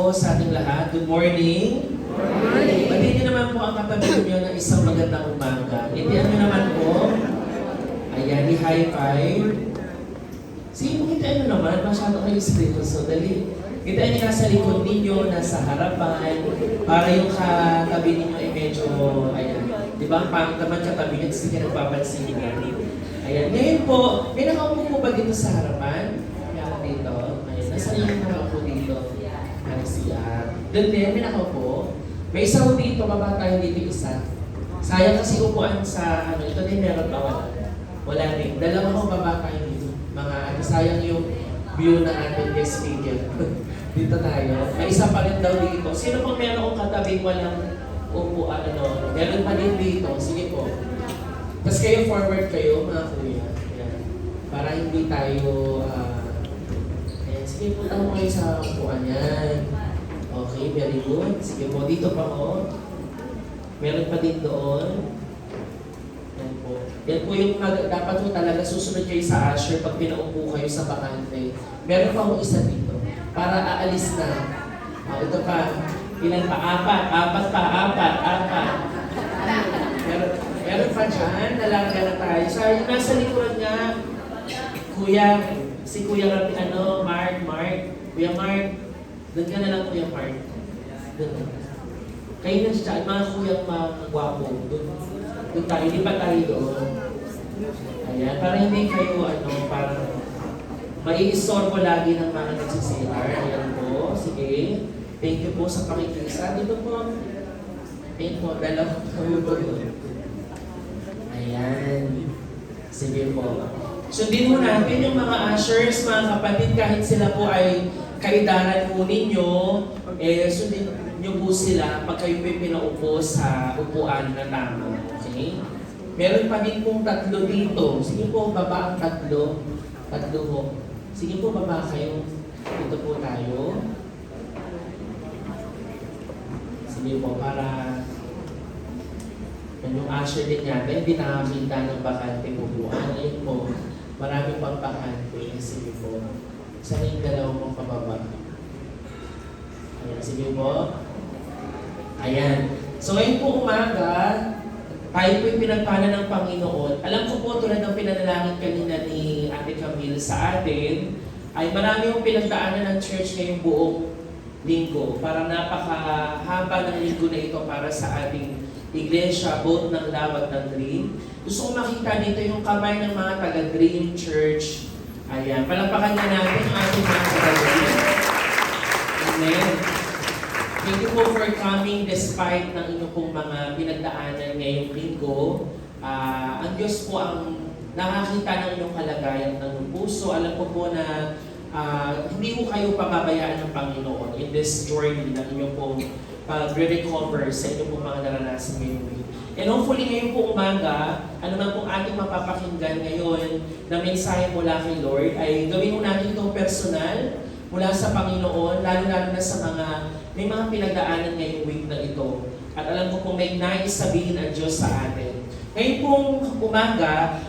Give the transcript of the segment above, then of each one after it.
po sa ating lahat. Good morning. Batiin niyo naman po ang katabi niyo ng isang magandang umaga. Itiyan niyo naman po. Ayan, i-high five. Sige po, kitain niyo naman. Masyado kayo seryoso. Dali. Kitain niyo nasa likod ninyo, nasa harapan. Para yung katabi ninyo ay medyo, ayan. Di ba? Ang pangit naman katabi niyo, kasi nagpapansin niyo. Ayan. Ngayon po, may nakaupo po ba dito sa harapan? Ayan, dito. Ayan, nasa yung nakaupo dito. Ano siya? Doon din, may nakaupo. May isa po dito, baba tayo dito isa. Sayang kasi upuan sa, ano, ito din meron ba? Wala. Wala din. Dalawa ko baba tayo dito. Mga, ano, sayang yung view na ating guest speaker. Dito tayo. May isa pa rin daw dito. Sino pong meron kong katabi walang upuan, ano? Meron pa din dito. Sige po. Tapos kayo forward kayo, mga kuya. Ayan. Para hindi tayo, ayan. Sige, punta mo kayo sa upuan yan. Okay, very good. Sige po, dito pa ko. Meron pa din doon. Yan po. Yan po yung dapat po talaga susunod kayo sa usher pag pinaupo kayo sa bakante. Meron pa mo isa dito. Para aalis na. Ito pa. Ilan pa? Apat. Meron pa dyan, nalangga na tayo. So, yung nasa likuran nga, Kuya, si Kuya Mark. Kuya Mark, doon ka na lang Kuya Mark. Doon. Kayo na siya, mga kuyang mga gwapo. Doon tayo, hindi pa tayo doon. Ayan, para hindi kayo, parang mai-istorbo lagi ng mga nagsisilar. Ayan po, sige. Thank you po sa pakikisa. Dito po. Ayan po, dalawa po. Ayan. Sige po. Sundin mo natin yung mga ushers, mga kapatid, kahit sila po ay kaidaran po ninyo, sundin nyo po sila pag kayo po pinaupo sa upuan na tama. Okay? Meron pa din pong tatlo dito. Sige po, baba ang tatlo. Tatlo po. Sige po, baba kayo. Dito po tayo. Sige po, para yung usher din natin, hindi nakakita ng bakante upuan. Ayun po, marami pang bakante. Sige po. Sana yung dalawang mong pababa. Ayan, sige po. Ayan. So ngayon po umaga, tayo po yung pinagpala ng Panginoon. Alam ko po, tulad ng pinanalangin kanina ni Ate Camille sa atin, ay marami yung pinagdaanan ng church ngayong buong linggo. Parang napakahaba ng linggo na ito para sa ating iglesia, both ng Love at ng Dream. Gusto ko makita dito yung kamay ng mga taga-Dream Church. Ayan, palampakan na natin ang ating mga taga-Dream. Amen. Thank you po for coming despite ng inyong pong mga pinagdaanan ngayong linggo. Ang Diyos po ang nakakita ng inyong kalagayan ng puso. Alam ko po na hindi ko kayo pababayaan ng Panginoon in this journey ng inyong pong pag-recover sa inyong pong mga naranasan ngayong week. And hopefully ngayon po umaga, ano man pong ating mapapakinggan ngayon na mensahe mula kay Lord, ay gawin mo natin itong personal mula sa Panginoon, lalo-lalo na sa may mga pinagdaanan ngayong week na ito. At alam ko kung may nais sabihin ang Diyos sa atin. Ngayon pong umaga,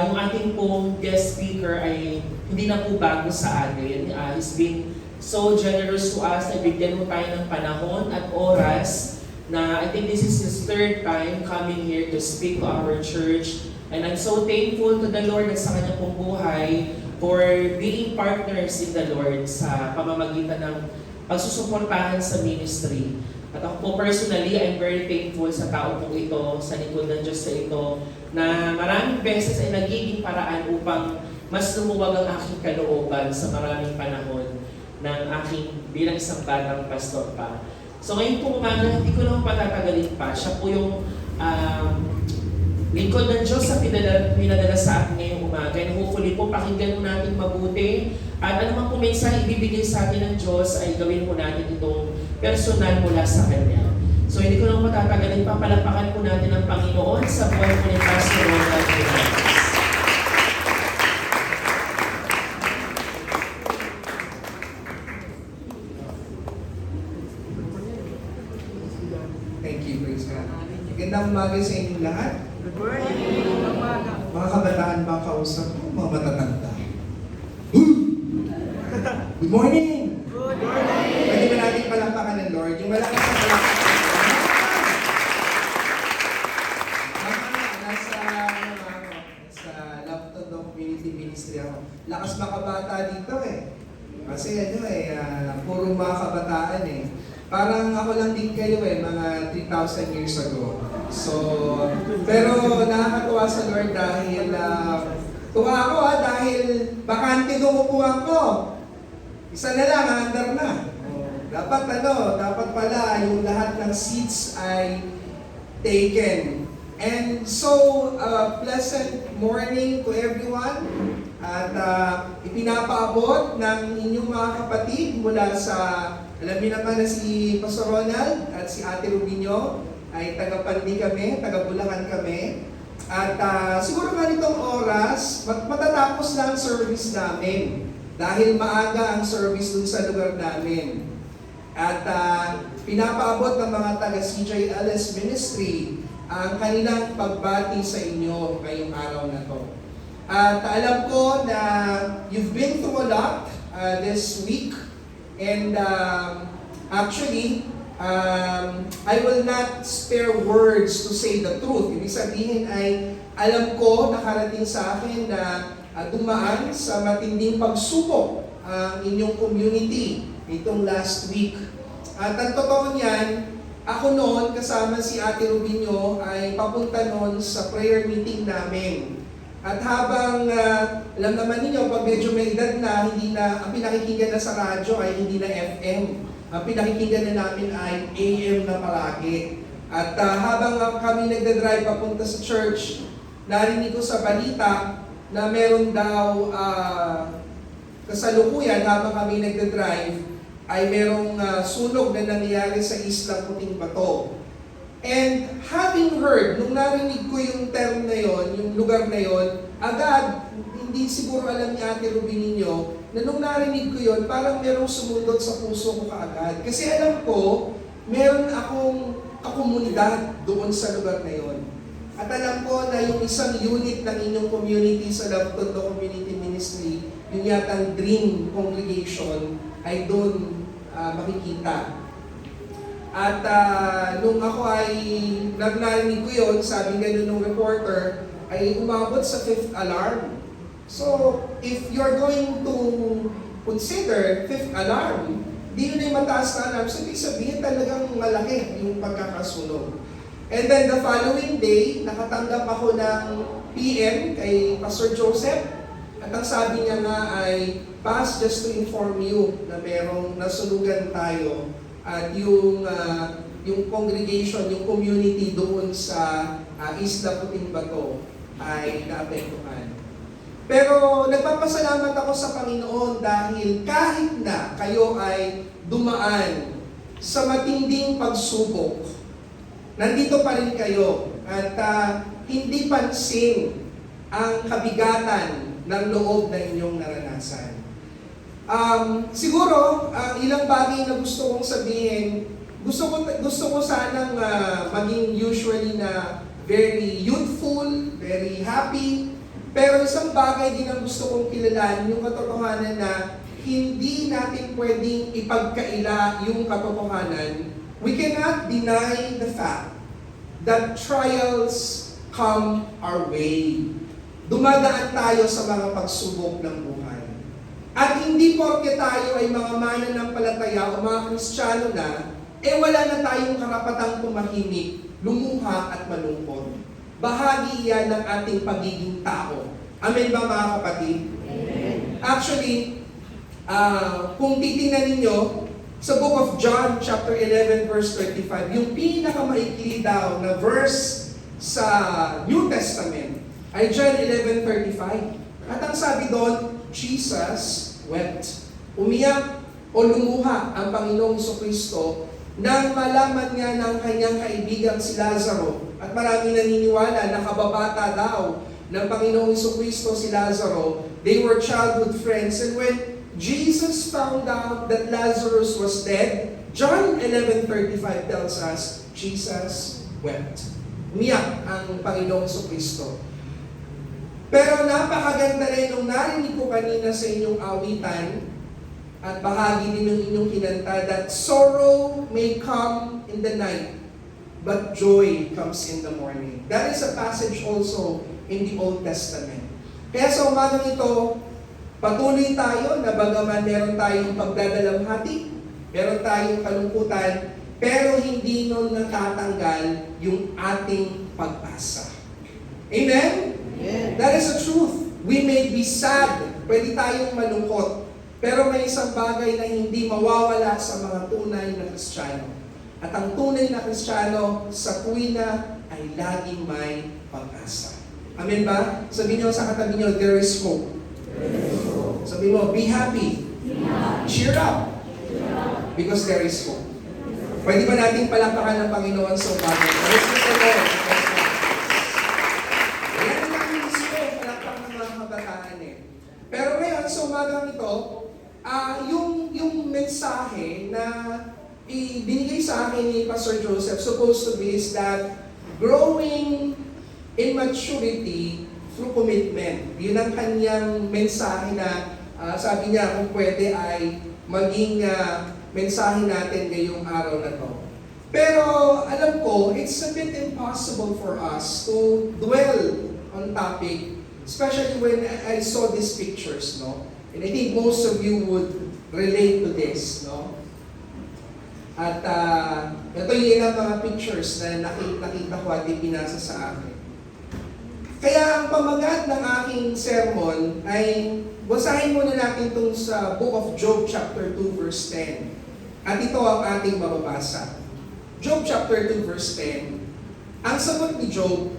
yung ating pong guest speaker ay hindi na po bago sa atin. He's been so generous to us na bigyan mo tayo ng panahon at oras na I think this is his third time coming here to speak to our church. And I'm so thankful to the Lord at sa kanyang pong buhay for being partners in the Lord sa pamamagitan ng pagsusuportahan sa ministry. At ako po personally, I'm very thankful sa tao pong ito, sa likod ng Diyos na ito, na maraming beses ay nagiging paraan upang mas lumuwag ang aking kalooban sa maraming panahon ng aking bilang isang batang pastor pa. So ngayon po umaga, hindi ko naman patatagalin pa. Siya po yung lingkod ng Diyos sa pinadala sa atin ngayong umaga. And hopefully po, pakinggan mo natin mabuti. At anumang po mensahe ibibigay sa atin ng Diyos, ay gawin mo natin itong personal mula sa Kanya. So hindi ko naman patatagalin pa, palapakan po natin ang Panginoon sa buhay po ni Pastor Ronald Hernandez. Magandang umaga sa inyong lahat. Good morning. Mga kabataan ba kausap ko? Mga matatanda. Good morning! Good morning. Pwede ba natin Lord. Yung malakas na malakas. Nasa Laptop Community Ministry ako. Lakas makabata dito eh. Kasi puro mga kabataan eh. Parang ako lang din kayo mga 3,000 years ago. So, pero nakakatuwa sa Lord dahil tuwa ako dahil bakante dumupuan ko. Isa na lang, under na. Dapat pala yung lahat ng seats ay taken. And so, pleasant morning to everyone. At ipinapaabot ng inyong mga kapatid mula sa, alam niyo naman na si Pastor Ronald at si Ate Rubinyo ay taga-Pandi kami, taga-Bulacan kami. At siguro ganitong oras, matatapos na ang service namin dahil maaga ang service dun sa lugar namin. At pinapaabot ng mga taga-CJLS Ministry ang kanilang pagbati sa inyo ngayong araw na to. At alam ko na you've been through a lot this week. And actually, I will not spare words to say the truth. Ibig sabihin ay alam ko, nakarating sa akin na dumaan sa matinding pagsubok ang inyong community itong last week. At ang totoo niyan, ako noon kasama si Ate Rubinyo ay papunta noon sa prayer meeting namin. At habang, alam naman ninyo, pag medyo may edad na, hindi na, ang pinakikinggan na sa radyo ay hindi na FM. Ang pinakikinggan na namin ay AM na palagi. At habang kami nagdadrive papunta sa church, narinig ko sa balita na meron daw kasalukuyan habang kami nagdadrive, ay merong sunog na nangyayari sa Isla Puting Bato. And having heard, nung narinig ko yung term na yon, yung lugar na yon, agad, hindi siguro alam ni Ate Rubinyo, na nung narinig ko yon, parang merong sumundot sa puso ko kaagad. Kasi alam ko, meron akong kakomunidad doon sa lugar na yon. At alam ko na yung isang unit ng inyong community sa Laptondo Community Ministry, yung yatang Dream Congregation, ay doon makikita. At nung ako ay narinig ko yun, sabi ganun ng reporter, ay umabot sa 5th alarm. So, if you're going to consider 5th alarm, di yun ay mataas na alarm. So, ibig sabihin talagang malaki yung pagkakasunog. And then the following day, nakatanggap ako ng PM kay Pastor Joseph. At ang sabi niya nga ay, Pas, just to inform you na merong nasunugan tayo at yung congregation, yung community doon sa Isla Puting Bato ay naapektuhan. Pero nagpapasalamat ako sa Panginoon dahil kahit na kayo ay dumaan sa matinding pagsubok, nandito pa rin kayo at hindi pansin ang kabigatan ng loob na inyong naranasan. Siguro, ilang bagay na gusto kong sabihin, gusto ko sanang maging usually na very youthful, very happy, pero isang bagay din ang gusto kong kilalanin, yung katotohanan na hindi natin pwedeng ipagkaila yung katotohanan. We cannot deny the fact that trials come our way. Dumadaan tayo sa mga pagsubok ng buhay. At hindi porke tayo ay mga mananampalataya o mga Kristiyano na, wala na tayong karapatang tumahimik, lumuha at malungkot. Bahagi yan ng ating pagiging tao. Amen ba mga kapatid? Amen. Actually, kung titingnan ninyo, sa Book of John, chapter 11, verse 35, yung pinakamaikli daw na verse sa New Testament ay John 11:35. At ang sabi doon, Jesus wept. Umiyak o lumuha ang Panginoong Jesucristo nang malaman niya ng kanyang kaibigang si Lazaro. At marami naniniwala na kababata daw ng Panginoong Jesucristo si Lazaro. They were childhood friends. And when Jesus found out that Lazarus was dead, John 11:35 tells us, Jesus wept. Umiyak ang Panginoong Jesucristo. Pero napakaganda rin nung narinig ko kanina sa inyong awitan, at bahagi din ng inyong kinanta, that sorrow may come in the night, but joy comes in the morning. That is a passage also in the Old Testament. Kaya sa umagang ito, patuloy tayo na bagaman meron tayong pagdadalamhati, meron tayong kalungkutan, pero hindi nun natatanggal yung ating pag-asa. Amen? Amen. That is the truth. We may be sad, pwede tayong malungkot, pero may isang bagay na hindi mawawala sa mga tunay na Kristiyano. At ang tunay na Kristiyano sa tuwina ay laging may pag-asa. Amen ba? Sabihin niyo sa katabi niyo, there is hope. Sabihin mo, be happy. Cheer up. Because there is hope. Pwede ba nating palakpakan ng Panginoon sa umaga? Praise the Lord. Ayan ang namin gusto, palakpakan ng mga kabataan eh. Pero ngayon, sa umagang ito, yung mensahe na binigay sa akin ni Pastor Joseph supposed to be is that growing in maturity through commitment. Yun ang kanyang mensahe na sabi niya kung pwede ay maging mensahe natin ngayong araw na to. Pero alam ko, it's a bit impossible for us to dwell on topic, especially when I saw these pictures, no? And I think most of you would relate to this, no? At ito yung ilang mga pictures na nakita ko at ipinasa sa akin. Kaya ang pamagat ng aking sermon ay basahin muna natin itong sa Book of Job chapter 2 verse 10. At ito ang ating mababasa. Job chapter 2 verse 10. Ang sagot ni Job,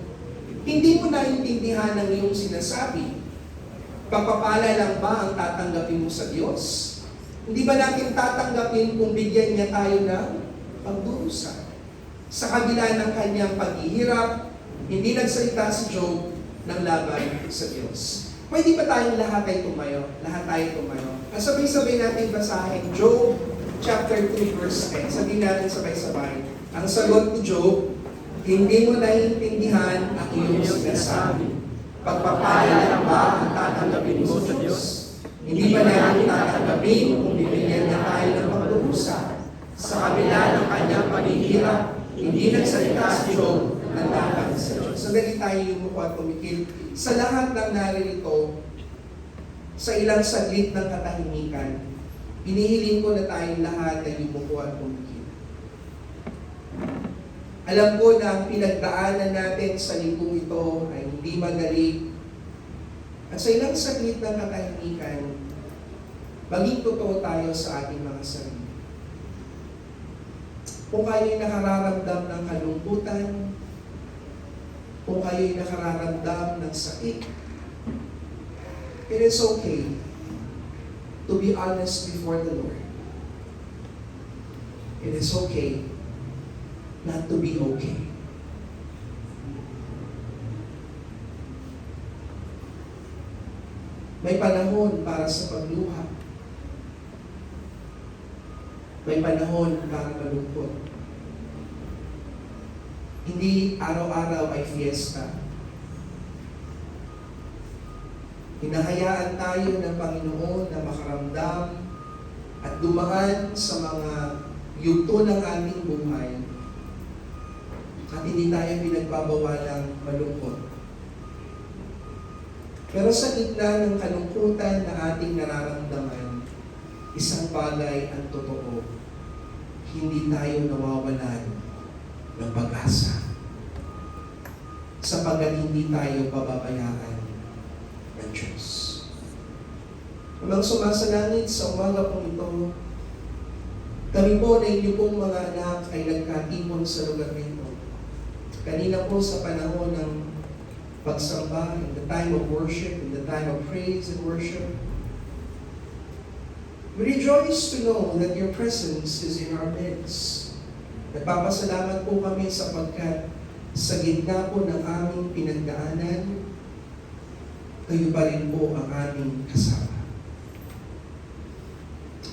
hindi mo naintindihan ang iyong sinasabi. Pagpapala lang ba ang tatanggapin mo sa Diyos? Hindi ba natin tatanggapin kung bigyan niya tayo ng pagdurusa? Sa kabila ng kanyang paghihirap, hindi nagsalita si Job ng laban sa Diyos. Pwede ba tayong lahat ay tumayo? Lahat tayo tumayo. At sabay-sabay natin basahin Job chapter 2 verse 10. Sabihin natin sabay-sabay. Ang sagot ni Job, hindi mo naiintindihan ang iyong sinasabi. Pagpapala lang ba ang tatanggapin mo sa Diyos? Hindi ba natin tatanggapin kung bibigyan niya tayo ng pagdurusa? Sa kabila ng kanyang paghihirap, hindi nagsalita si Job ng laban sa Diyos. Sandali tayo yumuko at tumikil. Sa lahat ng naririto, sa ilang saglit ng katahimikan, inihiling ko na tayong lahat ay yumuko at tumikil. Alam ko na ang pinagdaanan natin sa linggong ito ay hindi madali. At sa ilang saglit ng katahimikan, maging totoo tayo sa ating mga sarili. Kung kayo'y nakararamdam ng kalungkutan, kung kayo'y nakararamdam ng sakit, it is okay to be honest before the Lord. It is okay not to be okay. May panahon para sa pagluha. May panahon para malungkot. Hindi araw-araw ay fiesta. Hinahayaan tayo ng Panginoon na makaramdam at dumaan sa mga yugto ng ating buhay at hindi tayo pinagbabawalang malungkot. Pero sa gitna ng kalungkutan na ating nararamdaman, isang bagay ang totoo, hindi tayo nawawalan ng pag-asa. Sapagkat hindi tayo pababayaan ng Diyos. Amang sumasalangit sa umaga pong ito, kami po na inyo pong mga anak ay nagkatipon sa lugar nito. Kanina po sa panahon ng pagsamba, in the time of worship, in the time of praise and worship, we rejoice to know that your presence is in our midst. Nagpapasalamat po kami sapagkat sa gitna po ng aming pinagdaanan, kayo pa rin po ang aming kasama.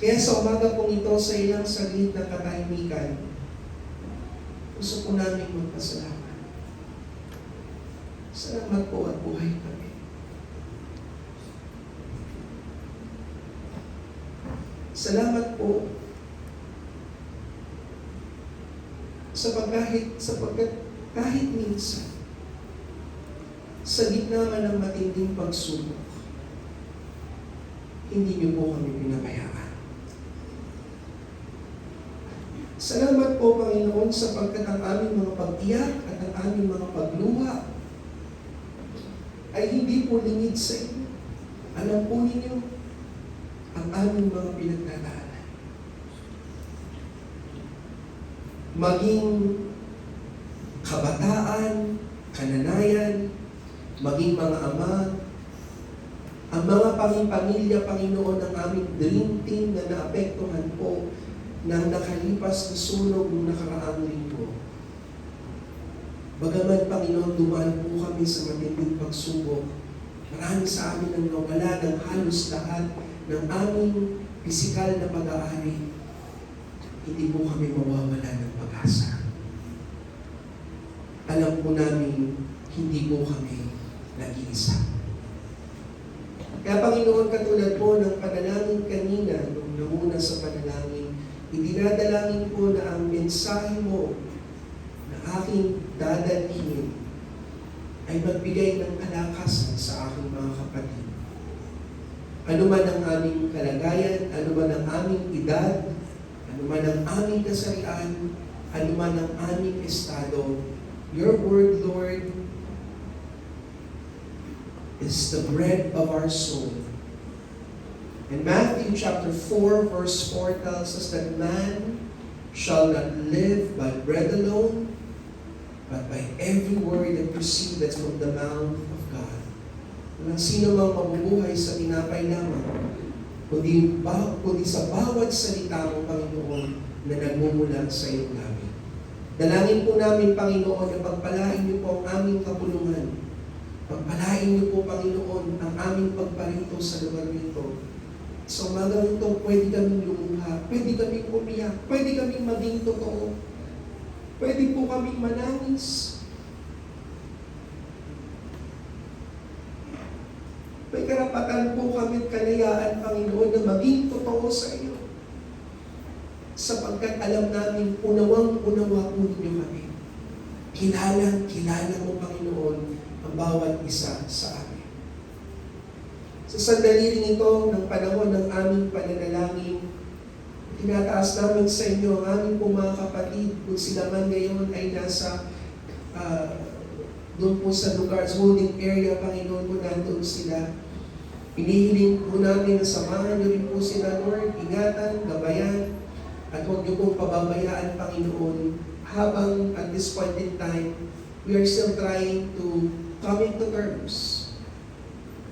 Kaya sa umaga pong ito, sa ilang saglit ng katahimikan, gusto po namin magpasalamat. Salamat po at buhay kami. Salamat po sapagkat kahit minsan, sa gitna man ng matinding pagsubok, hindi niyo po kami pinabayaan. Salamat po, Panginoon, sapagkat ang aming mga pag-iyak at ang aming mga pagluha ay hindi po lingid sa inyo. Alam po ninyo ang aming mga pinagdadaanan. Maging kabataan, kananayan, maging mga ama, ang mga pamilya, Panginoon, ng aming dream team na naapektuhan po ng nakalipas na sunog ng nakaraang linggo. Bagaman, Panginoon, dumaan po kami sa matinding pagsubok, marami sa amin ang nawala ng halos lahat ng aming pisikal na pag-aari. Hindi po kami mawawala ng pag-asa. Alam po namin, hindi po kami nag-iisa. Kaya, Panginoon, katulad po ng panalangin kanina, nung namuna sa panalangin, idinadalangin po na ang mensahe mo na aking dadalhin ay magbigay ng kalakasan sa aking mga kapatid. Ano man ang aming kalagayan, ano man ang aming edad, ano man ang aming kasarian, ano man ang aming estado, your word, Lord, is the bread of our soul. And Matthew chapter 4 verse 4 tells us that man shall not live by bread alone, but by every word that proceedeth from the mouth of God. Walang sino mang mabubuhay sa tinapay lamang, kundi sa bawat salita mo, Panginoon, na nagmumula sa iyong labi. Dalangin po namin, Panginoon, na pagpalain niyo po ang aming kapulungan. Pagpalain niyo po, Panginoon, ang aming pagparito sa lugar nito. Sa umaga nito, pwede kaming lumuha, pwede kaming umiyak, pwede kaming maging totoo, pwede po kaming manangis. May karapatan po kami at kalayaan, Panginoon, na maging totoo sa iyo. Sapagkat alam namin, unawang-unawa po ninyo kami. Kilala mo, Panginoon, ang bawat isa sa amin. Sa sandali rin ito, ng panahon ng aming pananalangin, tinataas namin sa inyo ang aming po mga kapatid, kung sila man ngayon ay nasa doon po sa lugar, holding area, Panginoon po nandun sila. Pinihiling po namin na samahan niyo rin po sila, Lord, ingatan, gabayan, at huwag niyo pong pababayaan, Panginoon, habang at this point in time, we are still trying to come into terms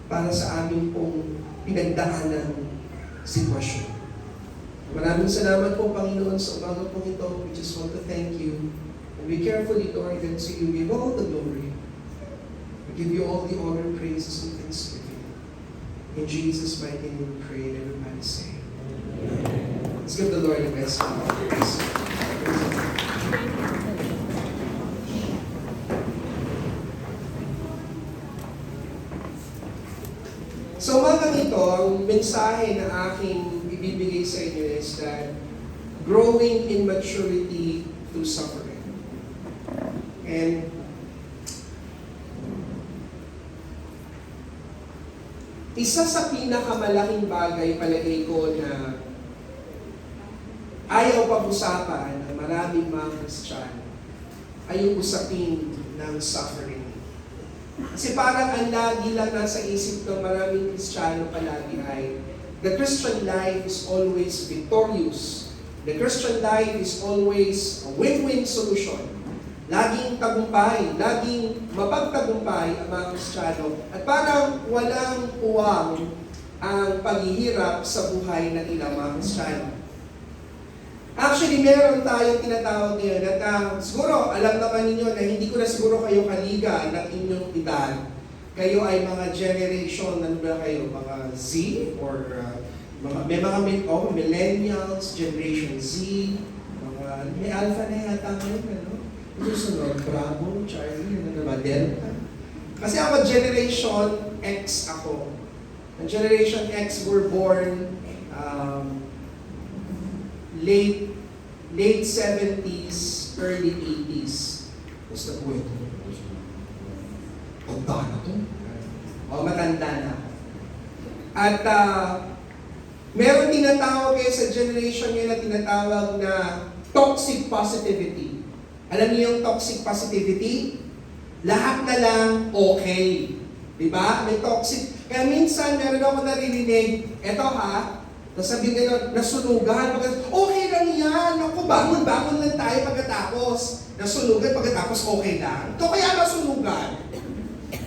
para sa aming pong pinagdaanan sitwasyon. Maraming salamat po, Panginoon, sa umaga pong ito. We just want to thank you. And we carefully, Lord, and to you give all the glory. We give you all the honor, praises, and thanksgiving. In Jesus' mighty name we pray, and everybody say, Amen. Let's give the Lord a best praise. So umagang ito, ang mensahe na aking ibibigay sa inyo is that growing in maturity through suffering. And isa sa pinakamalaking bagay palagay ko na ayaw pag-usapan ng maraming mga Kristiyano ay yung usapin ng suffering. Kasi parang ang lagi lang nasa isip ng maraming Kristiyano palagi ay the Christian life is always victorious. The Christian life is always a win-win solution. Laging tagumpay, laging mapagtagumpay ang mga Kristiyano. At parang walang puwang ang paghihirap sa buhay ng ilang mga Kristiyano. Actually, meron tayong tinatawag ngayon at siguro, alam naman ninyo na hindi ko na siguro kayo kaliga ng inyong edad. Kayo ay mga generation, ano ba kayo? Mga Z or may mga millennials, generation Z, may alpha na yata ngayon, ano? Susunod, Bravo, Charlie, ano ba, Delta. Kasi ako, generation X ako. Ang generation X were born late 70s, early 80s. Basta po ito. Tanda na to. O, matanda na. At meron tinatawag kayo sa generation ngayon na tinatawag na toxic positivity. Alam niyo yung toxic positivity? Lahat na lang okay. Diba? May toxic. Kaya minsan, meron ako naririnig, eto ha, sabi nila, nasunugan, okay lang yan, ako, bangon-bangon lang tayo pagkatapos. Nasunugan pagkatapos okay lang. Ito kaya nasunugan.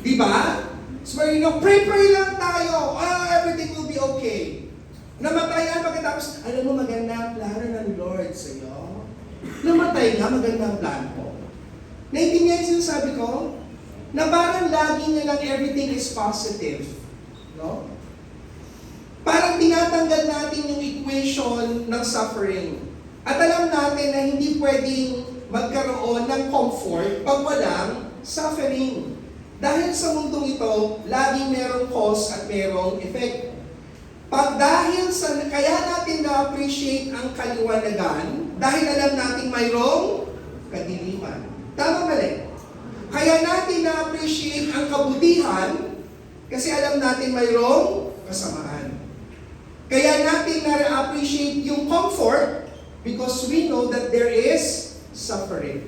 Diba? So, pray lang tayo. Everything will be okay. Namatayan pagkatapos, alam mo, maganda ang plano ng Lord sa'yo. Namatay nga, maganda ang plano ko. Naintindihan yung sinasabi ko? Na parang lagi na lang everything is positive. No? Parang tinatanggal natin yung equation ng suffering. At alam natin na hindi pwedeng magkaroon ng comfort pag walang suffering. Dahil sa mundong ito, laging merong cause at merong effect. Kaya natin na-appreciate ang kaliwanagan, dahil alam natin mayroong kadiliman. Tama mali? Kaya natin na-appreciate ang kabutihan, kasi alam natin mayroong kasamaan. Kaya natin na-appreciate yung comfort, because we know that there is suffering.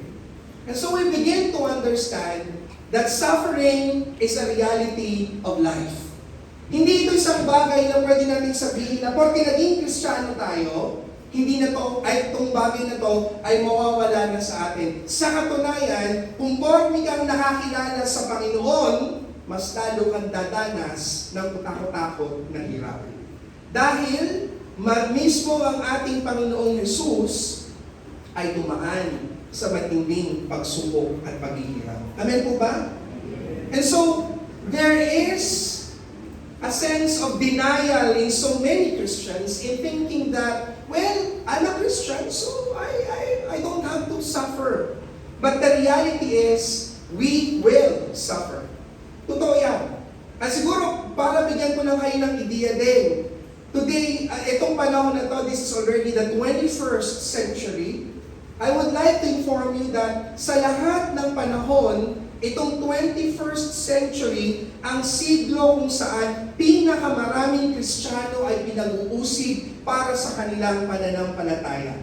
And so we begin to understand that suffering is a reality of life. Hindi ito isang bagay na pwede natin sabihin na porque naging Kristiyano tayo, hindi na to, ay itong bagay na to ay mawawala na sa atin. Sa katunayan, kung pormi kang nakakilala sa Panginoon, mas lalo kang dadanas ng kutakot-takot na hirap. Dahil mismo ang ating Panginoong Jesus ay dumaan sa matinding pagsubok at paghihirap. Amen po ba? And so, there is a sense of denial in so many Christians in thinking that, well, I'm a Christian, so I don't have to suffer. But the reality is, we will suffer. Totoo yan. At siguro, para bigyan ko lang kayo ng ideya din, today, itong panahon na to, this is already the 21st century, I would like to inform you that sa lahat ng panahon, itong 21st century, ang siglo kung saan pinakamaraming Kristiyano ay pinag-uusig para sa kanilang pananampalataya.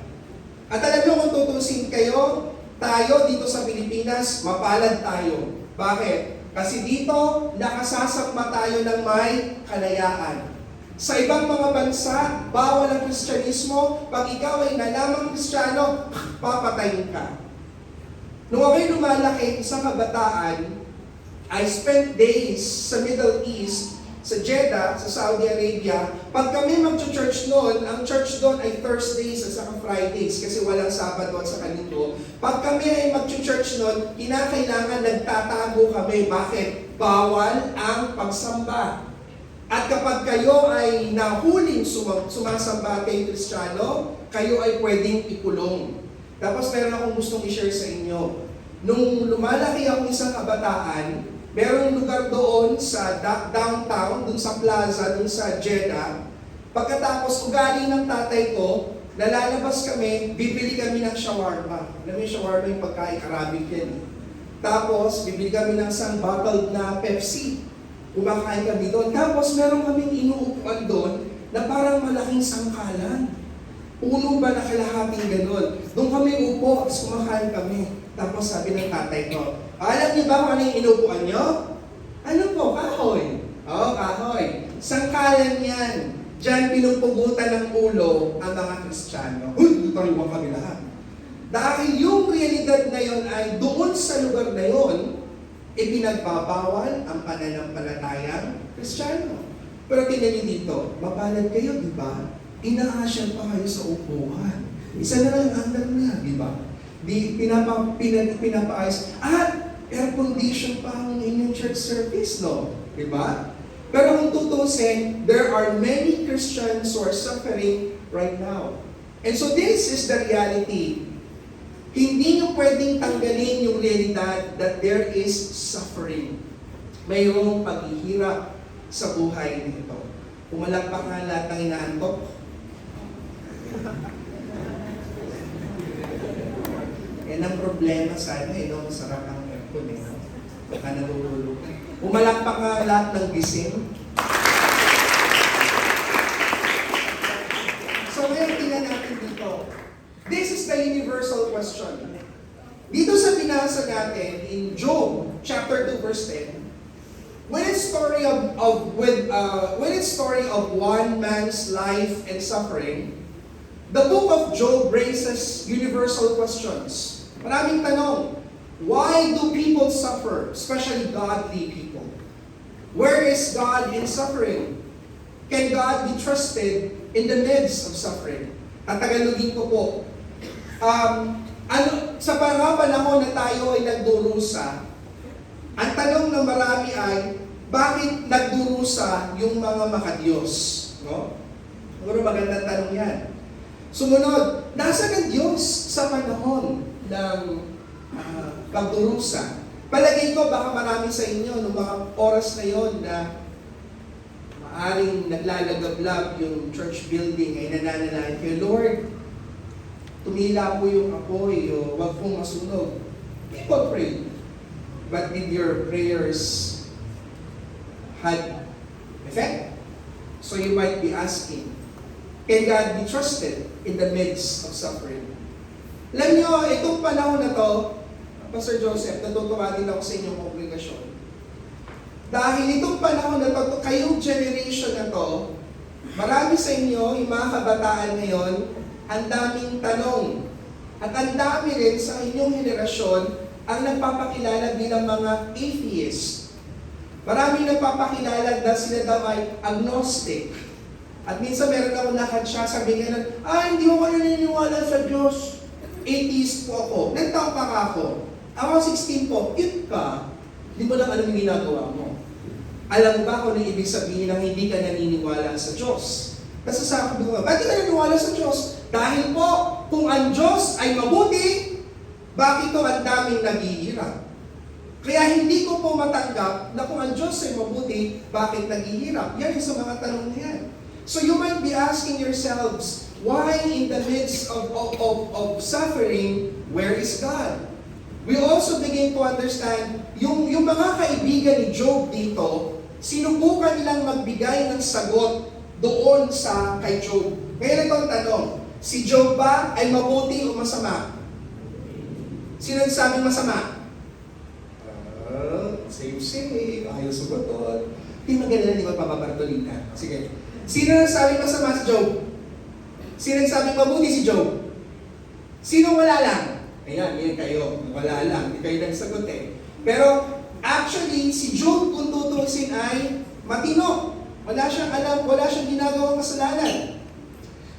At alam niyo kung tutusin kayo, tayo dito sa Pilipinas, mapalad tayo. Bakit? Kasi dito, nakasasakma tayo ng may kalayaan. Sa ibang mga bansa, bawal ang Kristyanismo. Pag ikaw ay nalamang Kristiyano, papatayin ka. Nung ako'y lumalaki, isang kabataan, I spent days sa Middle East, sa Jeddah, sa Saudi Arabia. Pag kami mag-church noon, ang church doon ay Thursdays at saka Fridays kasi walang Sabado at saka Linggo. Pag kami ay mag-church noon, kinakailangan nagtatago kami. Bakit? Bawal ang pagsamba. At kapag kayo ay nahuling sumasamba kay Kristiyano, kayo ay pwedeng ikulong. Tapos meron akong gustong i-share sa inyo. Nung lumalaki akong isang kabataan, merong lugar doon sa downtown, doon sa plaza, doon sa Jeddah. Pagkatapos ugali ng tatay ko, nalalabas kami, bibili kami ng shawarma. Alam mo yung shawarma yung pagkain Arabic yan. Tapos, bibili kami ng isang bottled na Pepsi. Kumakain kami doon. Tapos, meron kaming inuupuan doon na parang malaking sangkalan. Puno ba na kalahating gano'n? Doon kami upo, tapos kumakain kami. Tapos sabi ng tatay ko, alam niyo ba kung ano yung inupuan niyo? Ano po? Kahoy. Oo, kahoy. Sangkalan yan. Diyan pinupugutan ng ulo ang mga Kristiyano. Uy, taliwan kami lahat. Dahil yung realidad na yon ay doon sa lugar na yon, ipinagbabawal ang pananampalatayang Kristiyano. Pero tingnan niyo dito, mapalad kayo, di ba? Inaasyan pa kayo sa upuan. Isa na lang ang andar na, di ba? Di pinapaayos. At air condition pa ang inyong church service, no? Di ba? Pero kung tutusin, there are many Christians who are suffering right now. And so this is the reality. Hindi nyo pwedeng tanggalin yung realidad that there is suffering. Mayroong paghihirap sa buhay nito. Pumalakpak nga lahat ng inaantok. Yan ang problema sa no? Masarap ang aircon, no? Baka natutulog. Umalakpak nga lahat ng gising. So ngayon, tingnan natin dito. This is the universal question. Dito sa binasa natin in Job chapter 2 verse 10, when it's story of one man's life and suffering, the book of Job raises universal questions. Maraming tanong. Why do people suffer, especially godly people? Where is God in suffering? Can God be trusted in the midst of suffering? Tatagalogin ko po. Sa panahon na tayo ay nagdurusa, ang tanong ng marami ay, bakit nagdurusa yung mga makadiyos? No? Siguro magandang tanong yan. Sumunod, nasa ng Diyos sa panahon ng pagdurusa? Palagay ko, baka marami sa inyo, noong mga oras na yon na maaring naglalagablab yung church building ay nananalain kayo, Lord, tumila po yung apoy, o wag pong masunog. People pray. But did your prayers had effect? So you might be asking, can God be trusted in the midst of suffering? Alam nyo, itong panahon na to, Pastor Joseph, natutuwa din ako sa inyong kongregasyon. Dahil itong panahon na to, kayong generation na to, marami sa inyo, yung mga kabataan ngayon, ang daming tanong. At ang dami rin sa inyong henerasyon ang nagpapakilala bilang mga atheist. Maraming nagpapakilala na sila daw ay agnostic. At minsan meron akong nakatsa, sabi nga nun, hindi ako naniniwala sa Diyos. Atheist po ako. Nagtaon pa ako. Ako 16 po, cute ka. Hindi mo lang alam yung ginagawa mo. Alam mo ba kung ano ibig sabihin ng hindi ka naniniwala sa Diyos? Kasi sabi ko, bakit ka naniniwala sa Diyos? Dahil po, kung ang Diyos ay mabuti, bakit ko ang daming naghihirap? Kaya hindi ko po matanggap na kung ang Diyos ay mabuti, bakit naghihirap? Yan yung sa mga tanong na yan. So you might be asking yourselves, why in the midst of suffering, where is God? We also begin to understand, yung mga kaibigan ni Job dito, sinubukan nilang magbigay ng sagot doon sa kay Job. Ngayon ito ang tanong, si Job ba ay mabuti o masama? Sino nagsabing masama? Same. Ayaw sumagot. Di magaling, di ba papabartolita? Sige. Sino nagsabing masama si Job? Sino nagsabing mabuti si Job? Sino wala lang? Ayan, yan kayo. Wala lang. Hindi kayo nagsagot eh. Pero actually, si Job kung tutusin ay matino. Wala siyang alam, wala siyang ginagawang kasalanan.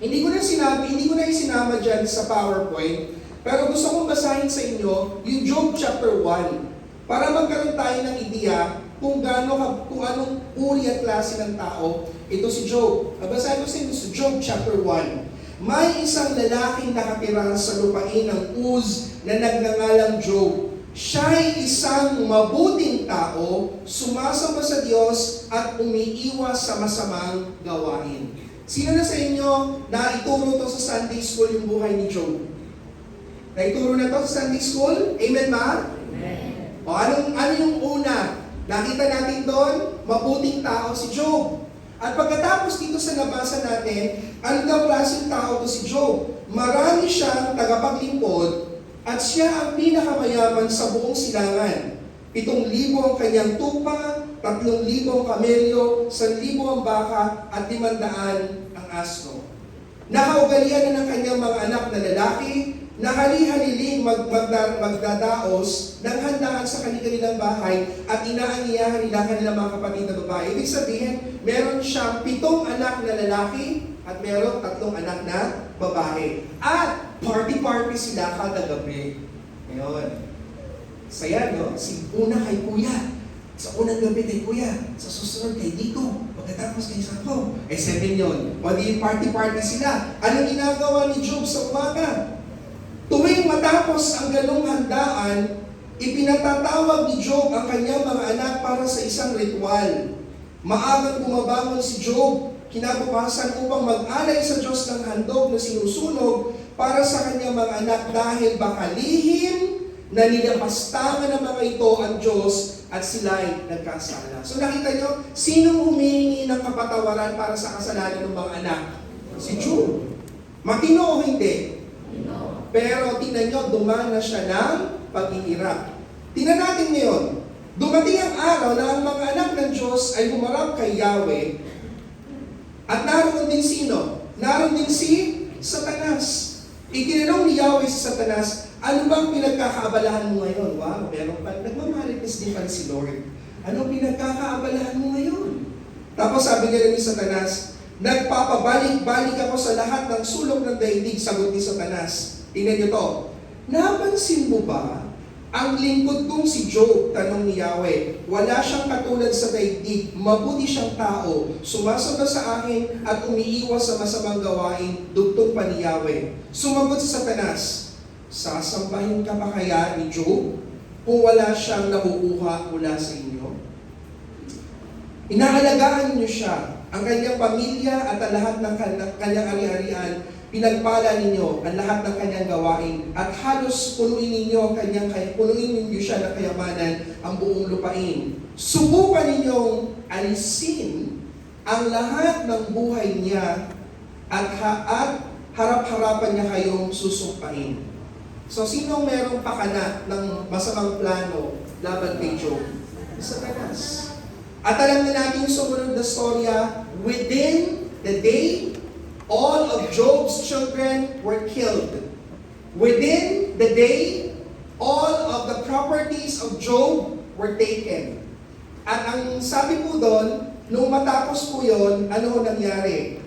Hindi ko na isinama dyan sa PowerPoint, pero gusto kong basahin sa inyo yung Job chapter 1 para magkaroon tayo ng ideya kung anong uri at klase ng tao ito si Job. Basahin ko sa inyo sa Job chapter 1. May isang lalaking nakatira sa lupain ng Uz na nagngangalang Job. Siya'y isang mabuting tao, sumasamba sa Diyos at umiiwas sa masamang gawain. Sino na sa inyo na ituro to sa Sunday School yung buhay ni Job? Naituro na to sa Sunday School? Amen ba? Amen. O ano yung una? Nakita natin doon, mabuting tao si Job. At pagkatapos dito sa nabasa natin, ano daw klaseng tao to si Job? Marami siyang tagapaglingkod at siya ang pinakamayaman sa buong silangan. 7,000 ang kanyang tupa, 3,000 ang kamelyo, 1,000 ang baka, at 500 ang asno. Nakaugalian na ng kanyang mga anak na lalaki, nahali-haliling magdadaos ng handaan sa kanilang bahay at inaangiyahan nila kanilang mga kapatid na babae. Ibig sabihin, meron siyang 7 anak na lalaki at meron 3 anak na babae. At party-party sila kada gabi. Ngayon, saya no? Una kay kuya. Sa unang gabi kay kuya. Sa susunod kay dito. Pagkatapos kay Santo. 7 yun. O di party-party sila. Anong ginagawa ni Job sa umaga? Tuwing matapos ang ganong handaan, ipinatatawag ni Job ang kanyang mga anak para sa isang ritual. Maagang bumabangon si Job kinabukasan upang mag-alay sa Diyos ng handog na sinusunog para sa kanyang mga anak dahil baka lihim na nilapastangan ng mga ito ang Diyos at sila'y nagkasala. So nakita nyo, sinong humingi ng kapatawaran para sa kasalanan ng mga anak? Si Job. Matino o hindi? Pero tingnan nyo, dumaan na siya ng paghihirap. Tingnan natin ngayon, dumating ang araw na ang mga anak ng Diyos ay humarap kay Yahweh at naroon din sino? Naroon din si Satanas. Itinanong ni Yahweh si Satanas, ano bang pinagkakaabalahan mo ngayon? Wow, meron pa, nagmamarites din pala si Lord. Ano pinagkakaabalahan mo ngayon? Tapos sabi nga ni Satanas, nagpapabalik-balik ako sa lahat ng sulok ng daigdig, sagot ni Satanas. Tingnan niyo to. Napansin mo ba ang lingkod kong si Job? Tanong ni Yahweh. Wala siyang katulad sa daigdig, mabuti siyang tao, sumasamba sa akin at umiiwas sa masamang gawain, dugtong pa ni Yahweh. Sumagot si Satanas, sasambahin ka pa kaya ni Job kung wala siyang nakukuha mula sa inyo? Inaalagaan niyo siya, ang kanyang pamilya at ang lahat ng kanyang ari-arian, pinagpala ninyo ang lahat ng kanyang gawain at halos punuin ninyo siya ng kayamanan ang buong lupain. Subukan ninyong alisin ang lahat ng buhay niya at harap-harapan niya kayong susumpain. So, sinong merong pakana ng masamang plano laban kay Job? Satanas. At alam na natin yung sumunod na storya, within the day, all of Job's children were killed. Within the day, all of the properties of Job were taken. At ang sabi po doon, nung matapos po yun, ano ho nangyari?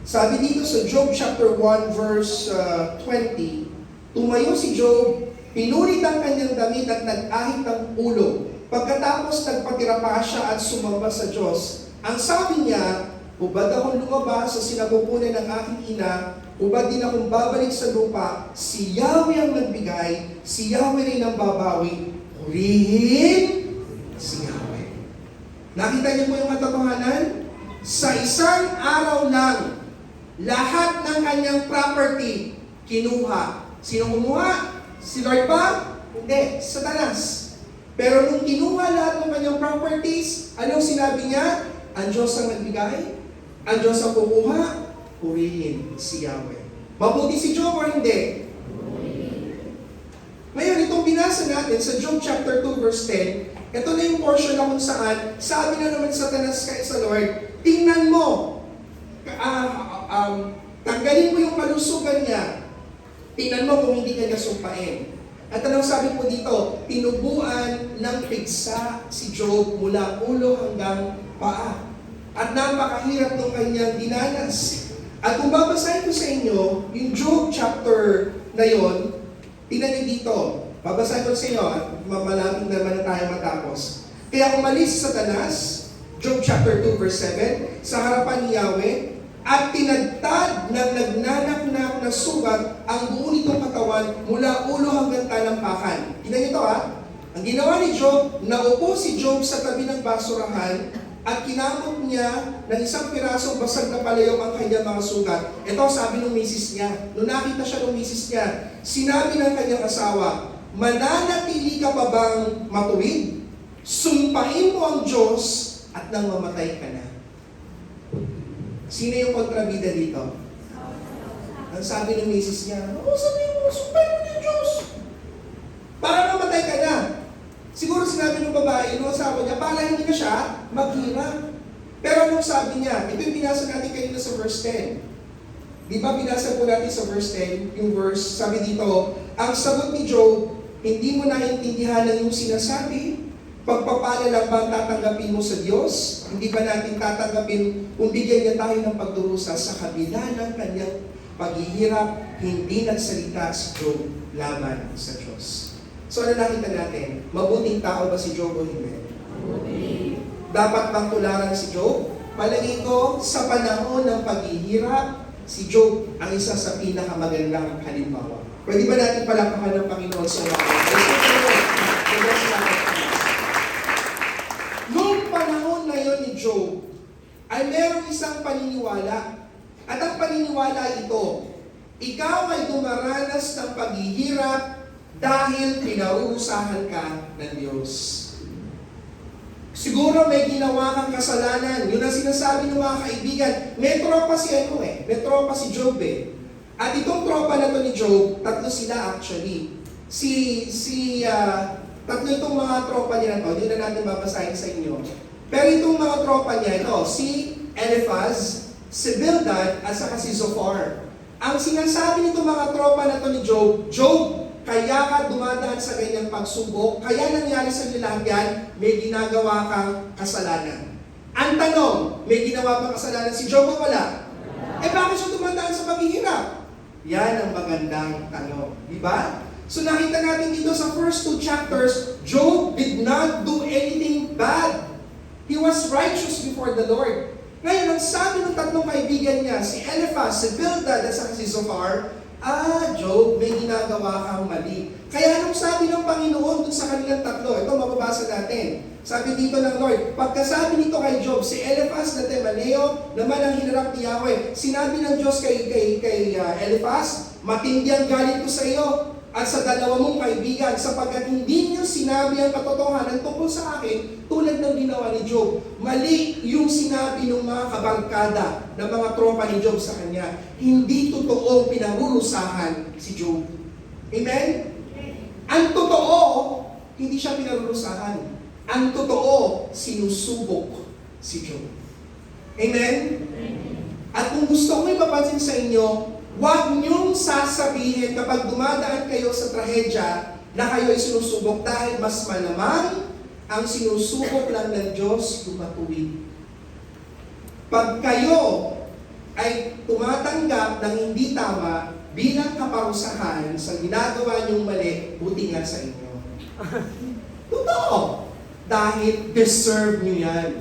Sabi dito sa Job chapter 1 verse 20, tumayo si Job, pinulit ang kanyang damit at nag-ahit ng ulo. Pagkatapos nagpatira pa siya at sumamba sa Diyos. Ang sabi niya, hubad akong lumabas sa sinapupunan ng aking ina, hubad din akong babalik sa lupa, si Yahweh ang nagbigay, si Yahweh rin ang babawi, purihin si Yahweh. Nakita niyo po yung katotohanan? Sa isang araw lang, lahat ng kanyang property, kinuha. Sino kumuha? Si Lord ba? Hindi, Satanas. Pero nung kinuha lahat ng kanyang properties, anong sinabi niya? Ang Diyos ang nagbigay, ang Diyos ang kukuha, purihin si Yahweh. Mabuti si Job o hindi? Ngayon, itong binasa natin sa Job chapter 2 verse 10, ito na yung portion na kung saan, sabi na naman Satanas kay sa Lord, tingnan mo, tanggalin mo yung kalusugan niya, tingnan mo kung hindi niya sumpain. At anong sabi po dito, tinubuan ng pigsa si Job mula ulo hanggang paa. At napakahirap ng kanyang dinanas. At kung babasahin ko sa inyo, yung Job chapter na yon, tingnan niyo dito. Babasahin ko sa inyo at malapit naman na tayo matapos. Kaya umalis si Satanas, Job chapter 2 verse 7, sa harapan ni Yahweh, at tinagtad ng nagnanaknak na sugat ang buo nitong katawan mula ulo hanggang talampakan. Tingnan niyo ito ha. Ang ginawa ni Job, naupo si Job sa tabi ng basurahan at kinamot niya ng isang pirasong basag na palayong ang kanyang mga sugat. Ito sabi ng misis niya. Nung nakita siya ng misis niya, sinabi ng kanyang asawa, mananatili ka pa bang matuwid? Sumpain mo ang Diyos at nang mamatay ka na. Sino yung kontrabida dito? Ang sabi ng misis niya, sabi mo, sumpain mo ng Diyos. Para mamatay ka na. Siguro sinabi ng babae, yung asawa niya, para hindi na siya maghirap. Pero anong sabi niya? Ito yung binasa natin kanina sa verse 10. Di ba binasa po natin sa verse 10, yung verse, sabi dito, ang sagot ni Job, hindi mo naintindihan ang yung sinasabi, pagpapala lang ba ang tatanggapin mo sa Diyos? Hindi ba natin tatanggapin kung bigyan niya tayo ng pagdurusa sa kabila ng kanyang paghihirap, hindi nagsalita si Job laban sa Diyos. So ano nakita natin? Mabuting tao ba si Job o hindi? Dapat bang tularan si Job? Palagay ko, sa panahon ng paghihirap, si Job ang isa sa pinakamagandang halimbawa. Pwede ba natin palakpakan ng Panginoon sa mga? Noong panahon na yon ni Job, ay merong isang paniniwala. At ang paniniwala ito, ikaw ay dumaranas ng paghihirap dahil pinarurusahan ka ng Diyos. Siguro may ginawa kang kasalanan. Yun ang sinasabi ng mga kaibigan. May tropa si may tropa si Job eh. At itong tropa na to ni Job, tatlo sila actually. Tatlo itong mga tropa niya na to, hindi na natin babasahin sa inyo. Pero itong mga tropa niya, ito, si Eliphaz, si Bildad, at saka si Zophar. Ang sinasabi nitong mga tropa na to ni Job, Job, kaya ka dumadaan sa ganyang pagsubok, kaya nangyari sa iyo lahat yan, may ginagawa kang kasalanan. Ang tanong, may ginawa bang kasalanan si Job o wala? Bakit siya dumadaan sa paghihirap? Yan ang magandang tanong. Di ba? So nakita natin dito sa first 2 chapters, Job did not do anything bad. He was righteous before the Lord. Ngayon, ang sabi ng tatlong kaibigan niya, si Eliphaz, si Bildad, at si Zophar, Job, may ginagawa kang mali. Kaya anong sabi ng Panginoon dun sa kanilang tatlo? Ito, mababasa natin. Sabi dito ng Lord, pagkasabi nito kay Job, si Eliphaz na Temaneo, naman ang hinarap ni Yahweh. Sinabi ng Diyos kay Eliphaz, matindi ang galit ko sa iyo at sa dalawa mong kaibigan, sapagkat hindi niyo sinabi ang katotohanan tungkol sa akin, tulad ng ginawa ni Job. Mali yung sinabi ng mga kabarkada ng mga tropa ni Job sa kanya. Hindi totoo pinarurusahan si Job. Amen? Ang totoo, hindi siya pinarurusahan. Ang totoo, sinusubok si Job. Amen? At kung gusto ko ipapansin sa inyo, huwag niyong sasabihin kapag dumadaan kayo sa trahedya na kayo ay sinusubok dahil mas malamang ang sinusubok lang ng Diyos lumatuwid. Pag kayo ay tumatanggap ng hindi tama bilang kaparusahan sa ginagawa niyong mali, buti nga sa inyo. Totoo! Dahil deserve niyo yan.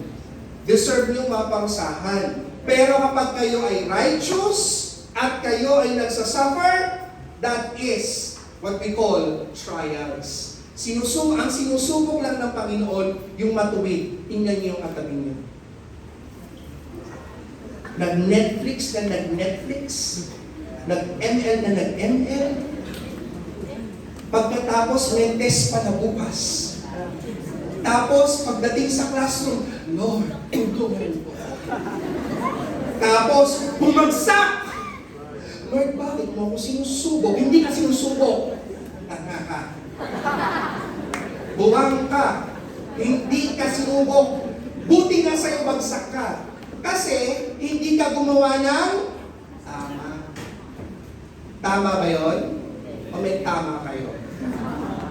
Deserve niyo maparusahan. Pero kapag kayo ay righteous, at kayo ay nagsasuffer, that is what we call trials. Ang sinusubok lang ng Panginoon, yung matuwid. Tingnan niyo yung katabi niyo. Nag-Netflix na nag-Netflix. Nag-ML na nag-ML. Pagkatapos, may test pa na bukas. Tapos, pagdating sa classroom, Lord, tulungan po. Tapos, bumagsak! Lord, bakit mo ako sinusubok? Hindi ka sinusubok. Tanga ka. Buwang ka. Hindi ka sinubok. Buti nga sa'yo bagsak ka. Kasi, hindi ka gumawa ng tama. Tama ba yun? O may tama kayo?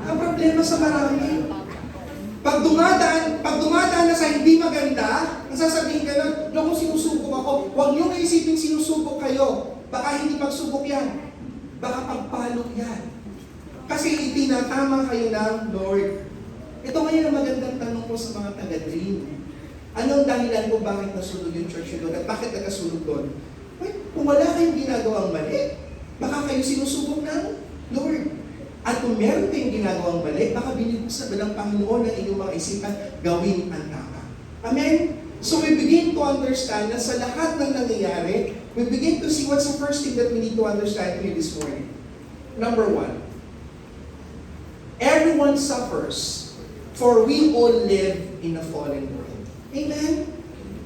Ang problema sa marami. Pag dumadaan na sa hindi maganda, ang sasabihin ka na, kung sinusubok ako, huwag niyong isipin sinusubok kayo. Baka hindi pagsubok yan. Baka pagpalok yan. Kasi itinatama kayo ng Lord. Ito ngayon ang magandang tanong ko sa mga taga-Dream. Anong dahilan kung bakit nasunog yung church doon at bakit nagkasunog doon? Kung wala kayong ginagawang mali, baka kayo sinusubok ng Lord. At kung meron kayong ginagawang mali, baka binibuksan ng Panginoon na inyong mga isipan gawin ang tama. Amen? So we begin to understand na sa lahat ng nangyayari, we begin to see what's the first thing that we need to understand here this morning. Number 1, everyone suffers, for we all live in a fallen world. Amen?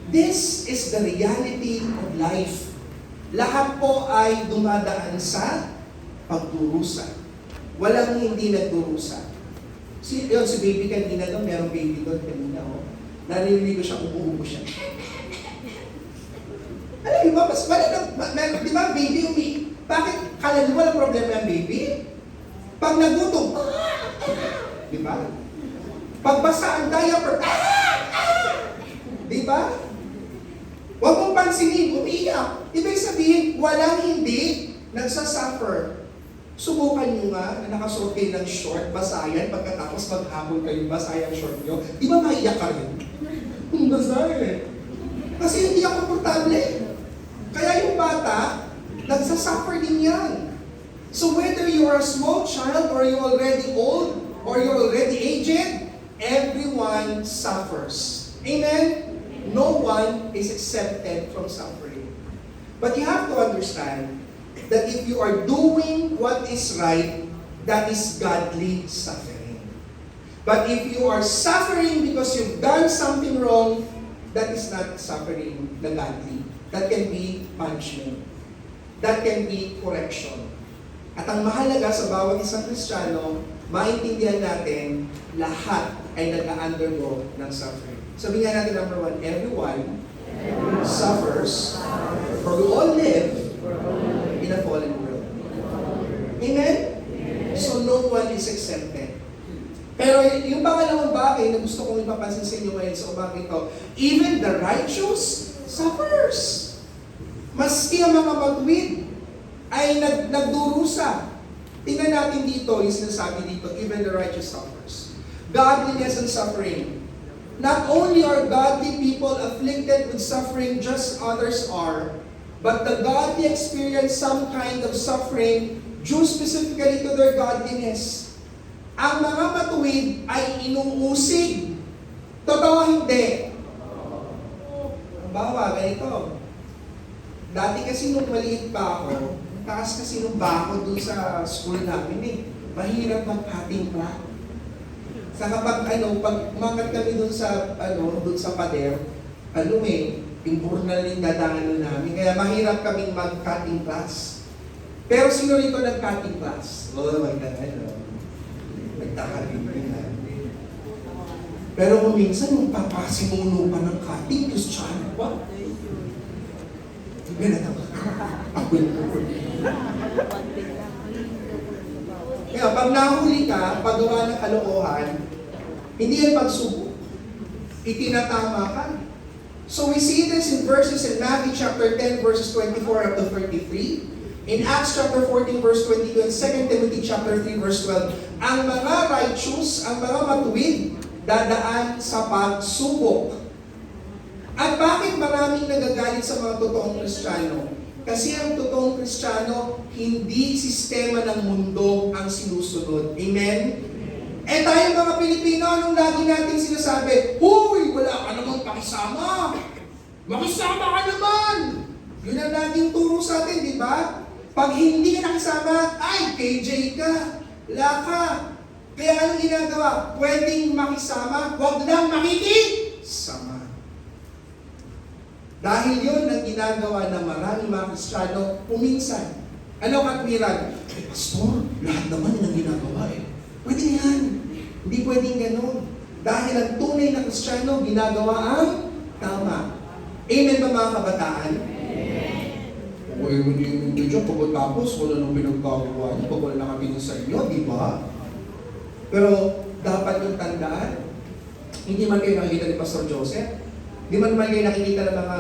This is the reality of life. Lahat po ay dumadaan sa pagdurusa. Walang hindi nagdurusa. Si baby kanina doon, merong baby doon kanina. Narinig ko siya, umuubo siya. Alam niyo ba, di ba baby bakit kala niyo walang problema yung baby? Pag nagutom, di ba? Pagbasa ang diaper, di ba? Huwag mong pansinin, umiiyak. Ibig sabihin, walang hindi nagsasuffer. Subukan nyo nga na nakasuot kayo ng short, basayan, pagkatapos maghabol kayo, basayan short nyo. Di ba maiyak ka rin? Basayan. Kasi hindi ako komportable. Kaya yung bata, nagsasuffer din yan. So whether you are a small child or you're already old or you're already aged, everyone suffers. Amen? No one is exempted from suffering. But you have to understand, that if you are doing what is right, that is godly suffering. But if you are suffering because you've done something wrong, that is not suffering na godly. That can be punishment. That can be correction. At ang mahalaga sa bawat isang Kristiyano, maintindihan natin, lahat ay nag-undergo ng suffering. Sabi nga natin, number one, everyone suffers, for we all live in a fallen world. Amen? So no one is exempted. Pero yung pangalawang bagay na gusto kong ipapansin sa inyo ngayon sa umaga ito, even the righteous suffers. Maski ang mga matuwid ay nagdurusa. Tingnan natin dito, yung sinasabi dito, even the righteous suffers. Godliness and suffering. Not only are godly people afflicted with suffering just others are, but the godly experience some kind of suffering due specifically to their godliness. Ang mga matuwid ay inuusig. Totoo hindi. Halimbawa, ganito. Dati kasi nung maliit pa ako, taas kasi nung bako dun sa school namin eh. Mahirap mag-cutting clock. Sa kapag pag umangat kami dun sa pader, imburnal yung dadaanan namin. Kaya mahirap kaming mag-cutting class. Pero sino rito nag-cutting class? Nagtakarin din. Pero kung minsan, yung papasimuno pa ng cutting, Kristiyano pa. Kaya pag nahuli ka, paggawa ng kalokohan, hindi yan pagsubok. Itinatama ka. So we see this in verses in Matthew chapter 10 verses 24 up to 33, in Acts chapter 14 verse 22, and 2 Timothy chapter 3 verse 12. Ang mga righteous, ang mga matuwid, dadaan sa pagsubok. At bakit maraming nagagalit sa mga totoong Kristiyano? Kasi ang totoong Kristiyano, hindi sistema ng mundo ang sinusunod. Amen? Eh tayo mga Pilipino, anong lagi natin sinasabi? Huy, wala ka namang pakisama. Makisama ka naman. Yun ang laging turo sa atin, di ba? Pag hindi ka nakisama, ay, KJ ka. Wala ka. Kaya anong ginagawa? Pwedeng makisama, huwag lang makikisama. Dahil yun ang ginagawa ng maraming mga Kristiyano kuminsan. Ano katwiran? Pastor, lahat naman yun ang ginagawa eh. Pwede yan. Hindi pwedeng ganun. Dahil ang tunay na Kristiyano, ginagawa ang tama. Amen ba mga kabataan? Amen. Uy, hindi dyan pagkatapos, wala nang pinagkagawa niya, pag wala nakabinin sa inyo, di ba? Pero dapat yung tandaan, hindi man kayo nakikita ni Pastor Joseph, di man kayo nakikita ng mga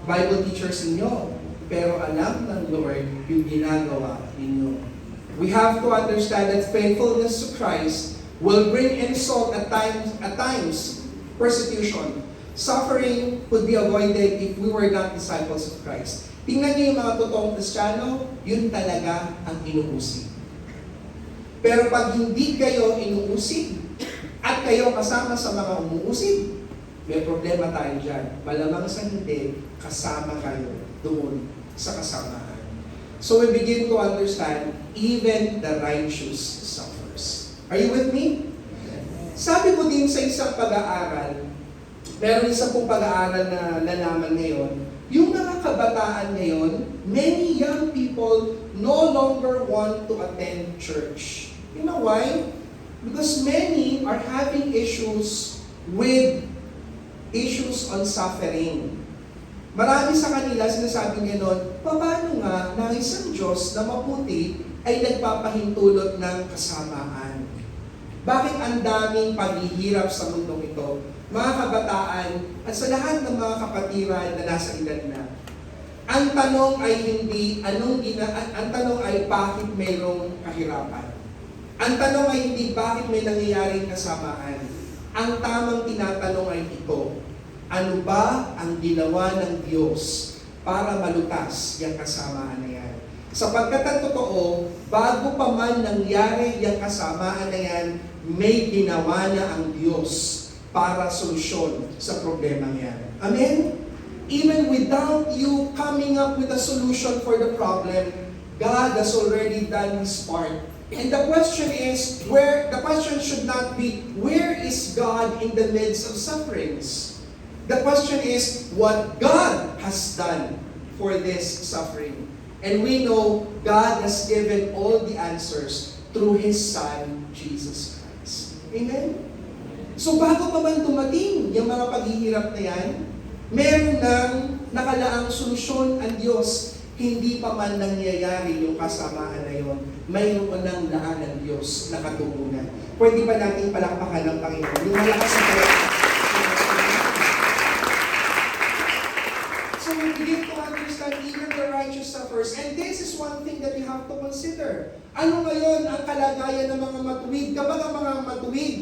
Bible teachers ninyo, pero alam ng Lord yung ginagawa ninyo. We have to understand that faithfulness to Christ will bring insult at times, persecution. Suffering could be avoided if we were not disciples of Christ. Tingnan niyo yung mga totoong Kristiyano, yun talaga ang inuusig. Pero pag hindi kayo inuusig, at kayo kasama sa mga umuusig, may problema tayo dyan. Malamang sa hindi, kasama kayo doon sa kasamaan. So we begin to understand, even the righteous suffers. Are you with me? Sabi ko din sa isang pag-aaral, meron isa pong pag-aaral na nalaman ngayon, yung mga kabataan ngayon, many young people no longer want to attend church. You know why? Because many are having issues on suffering. Marami sa kanila sinasabi ngayon, paano nga na isang Diyos na maputi ay nagpapahintulot ng kasamaan? Bakit ang daming paghihirap sa mundong ito? Mga kabataan at sa lahat ng mga kapatiran na nasa edad na. Ang tanong ay hindi ang tanong ay bakit mayroong kahirapan. Ang tanong ay hindi bakit may nangyayaring kasamaan. Ang tamang tinatanong ay ito, ano ba ang ginawa ng Diyos para malutas yung kasamaan na yan? Sapagkat ang totoo, bago pa man nangyari yung kasamaan na yan, may ginawa na ang Diyos para solusyon sa problema yan. Amen? Even without you coming up with a solution for the problem, God has already done His part. And the question should not be, where is God in the midst of sufferings? The question is, what God has done for this suffering. And we know God has given all the answers through His Son, Jesus Christ. Amen? So bago pa man dumating yung mga paghihirap na yan, meron ng nakalaang solusyon ang Diyos. Hindi pa man nangyayari yung kasamaan na yon, mayroon ng laan ng Diyos na katugunan. Pwede ba nating palakpakan ng Panginoon? Yung malakas na So we begin to understand even the righteous suffers. And this is one thing that we have to consider. Ano ngayon ang kalagayan ng mga matuwid? Kapag ang mga matuwid,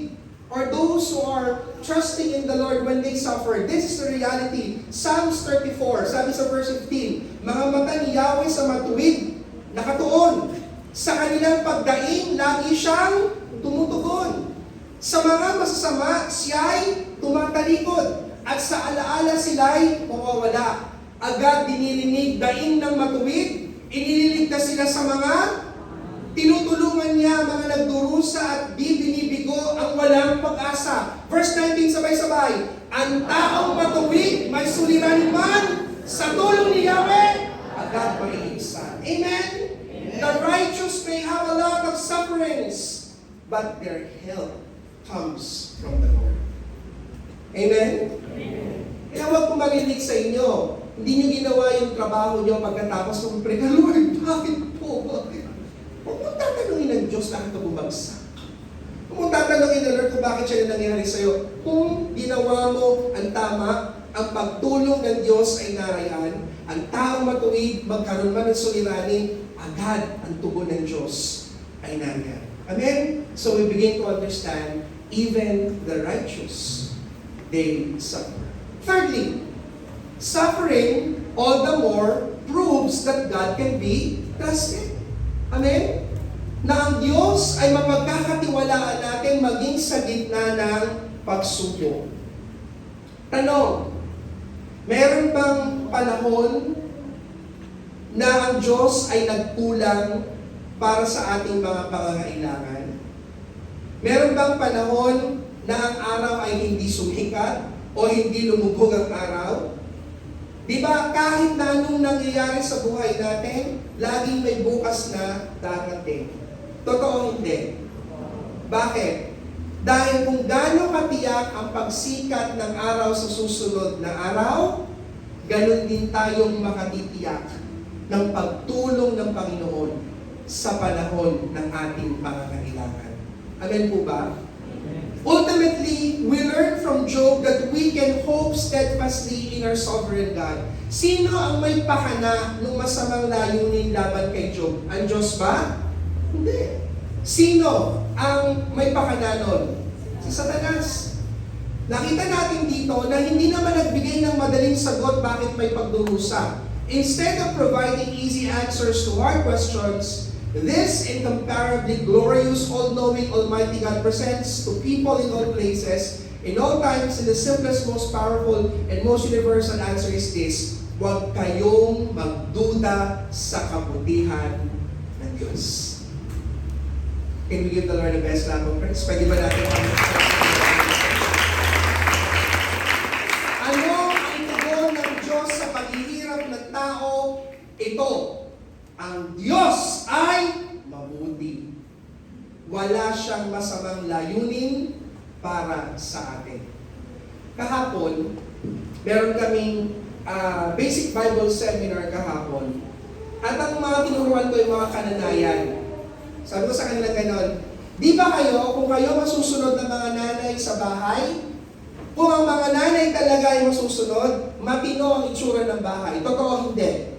or those who are trusting in the Lord when they suffer, this is the reality. Psalms 34, sabi sa verse 15, mga mata ni Yahweh sa matuwid, nakatuon. Sa kanilang pagdaing, lagi siyang tumutugon. Sa mga masasama, siya'y tumatalikod. At sa alaala sila'y mawawala. Agad dinirinig daing ng matuwid, iniligtas sila sa mga tinutulungan niya mga nagdurusa at di binibigo ang walang pag-asa. Verse 19, sabay-sabay. Ang taong matuwid, may suliranin man, sa tulong ni Yahweh, agad maiigsan. Amen? The righteous may have a lot of sufferings, but their help comes from the Lord. Amen? Kaya huwag po marinig sa inyo. Hindi nyo ginawa yung trabaho nyo pagkatapos kung pray, Lord, bakit po? Bakit? Huwag mong tatanungin ng Diyos na ito bumagsak. Huwag mong tatanungin ng Lord kung bakit siya nangyari sa'yo. Kung ginawa mo ang tama, ang pagtulong ng Diyos ay narayan, ang taong matuwid, magkaroon man ng suliranin, agad ang tugon ng Diyos ay narayan. Amen? So we begin to understand, even the righteous, they suffer. Thirdly, suffering all the more proves that God can be trusted. Amen? Na ang Diyos ay mapagkakatiwalaan natin maging sa gitna ng pagsubok. Tanong, meron bang panahon na ang Diyos ay nagkulang para sa ating mga pangangailangan? Meron bang panahon na ang araw ay hindi sumikat o hindi lumubog ang araw? Di ba kahit na anong nangyayari sa buhay natin, laging may bukas na darating? Totoo hindi? Bakit? Dahil kung gaano katiyak ang pagsikat ng araw sa susunod na araw, ganun din tayong makatitiyak ng pagtulong ng Panginoon sa panahon ng ating pangangailangan. Amen po ba? Ultimately, we learn from Job that we can hope steadfastly in our sovereign God. Sino ang may pakana ng masamang layunin laban kay Job? Ang Diyos ba? Hindi. Sino ang may pakana nun? Si Satanas. Nakita natin dito na hindi naman nagbigay ng madaling sagot bakit may pagdurusa. Instead of providing easy answers to hard questions, this incomparably glorious, all-knowing, almighty God presents to people in all places, in all times, in the simplest, most powerful, and most universal answer is this: huwag kayong magduda sa kabutihan ng Diyos. Can we give the Lord the best love of praise? Pwede ba natin ano ang tugon ng Diyos sa paghihirap ng tao? Ito, ang Diyos ay mabuti. Wala siyang masamang layunin para sa atin. Kahapon, meron kaming basic Bible seminar kahapon. At ang mga tinuruan ko yung mga kananayan. Sabi ko sa kanila ganon, di ba kayo, kung kayo masusunod ng mga nanay sa bahay, kung ang mga nanay talaga ay masusunod, matino ang itsura ng bahay. Totoo hindi?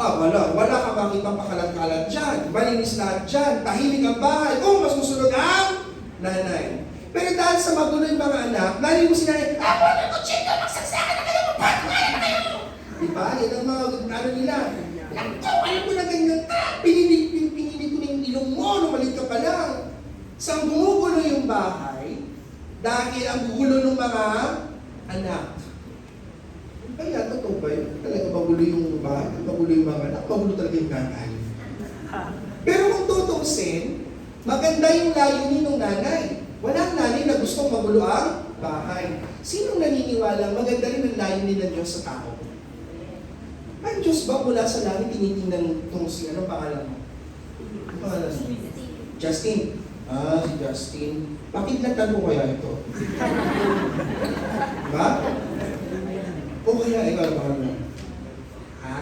Wala ka makitang pakalat-kalat dyan. Malinis lahat dyan. Tahimik ang bahay. Mas susunod ang nanay. Pero dahil sa magulo yung mga anak, narinig mo si nanay, wala ko chika, magsagsakan na kayo, magpapakaya na kayo. Diba? Yan ang mga nila. Alam ko na ganyan, pininig ko na yung ilong mo, numalit ka pa lang. Sa gumugulo yung bahay, dahil ang gugulo ng mga anak. Kaya, totoo ba yun? Talaga magulo yung bahay, magulo yung mga anak, magulo talaga yung nanay. Pero kung tutuusin, maganda yung layunin ng nanay. Walang nanay na gustong magulo ang bahay. Sinong naniniwala maganda rin ang layunin ng Diyos sa tao? Ang Diyos ba mula sa langit tinitingnan itong si anong pangalan mo? Anong pangalan mo? Justin. Ah, si Justin. Bakit latan mo kaya ito? Diba? O kaya ikaw ang pangalan mo? Ha?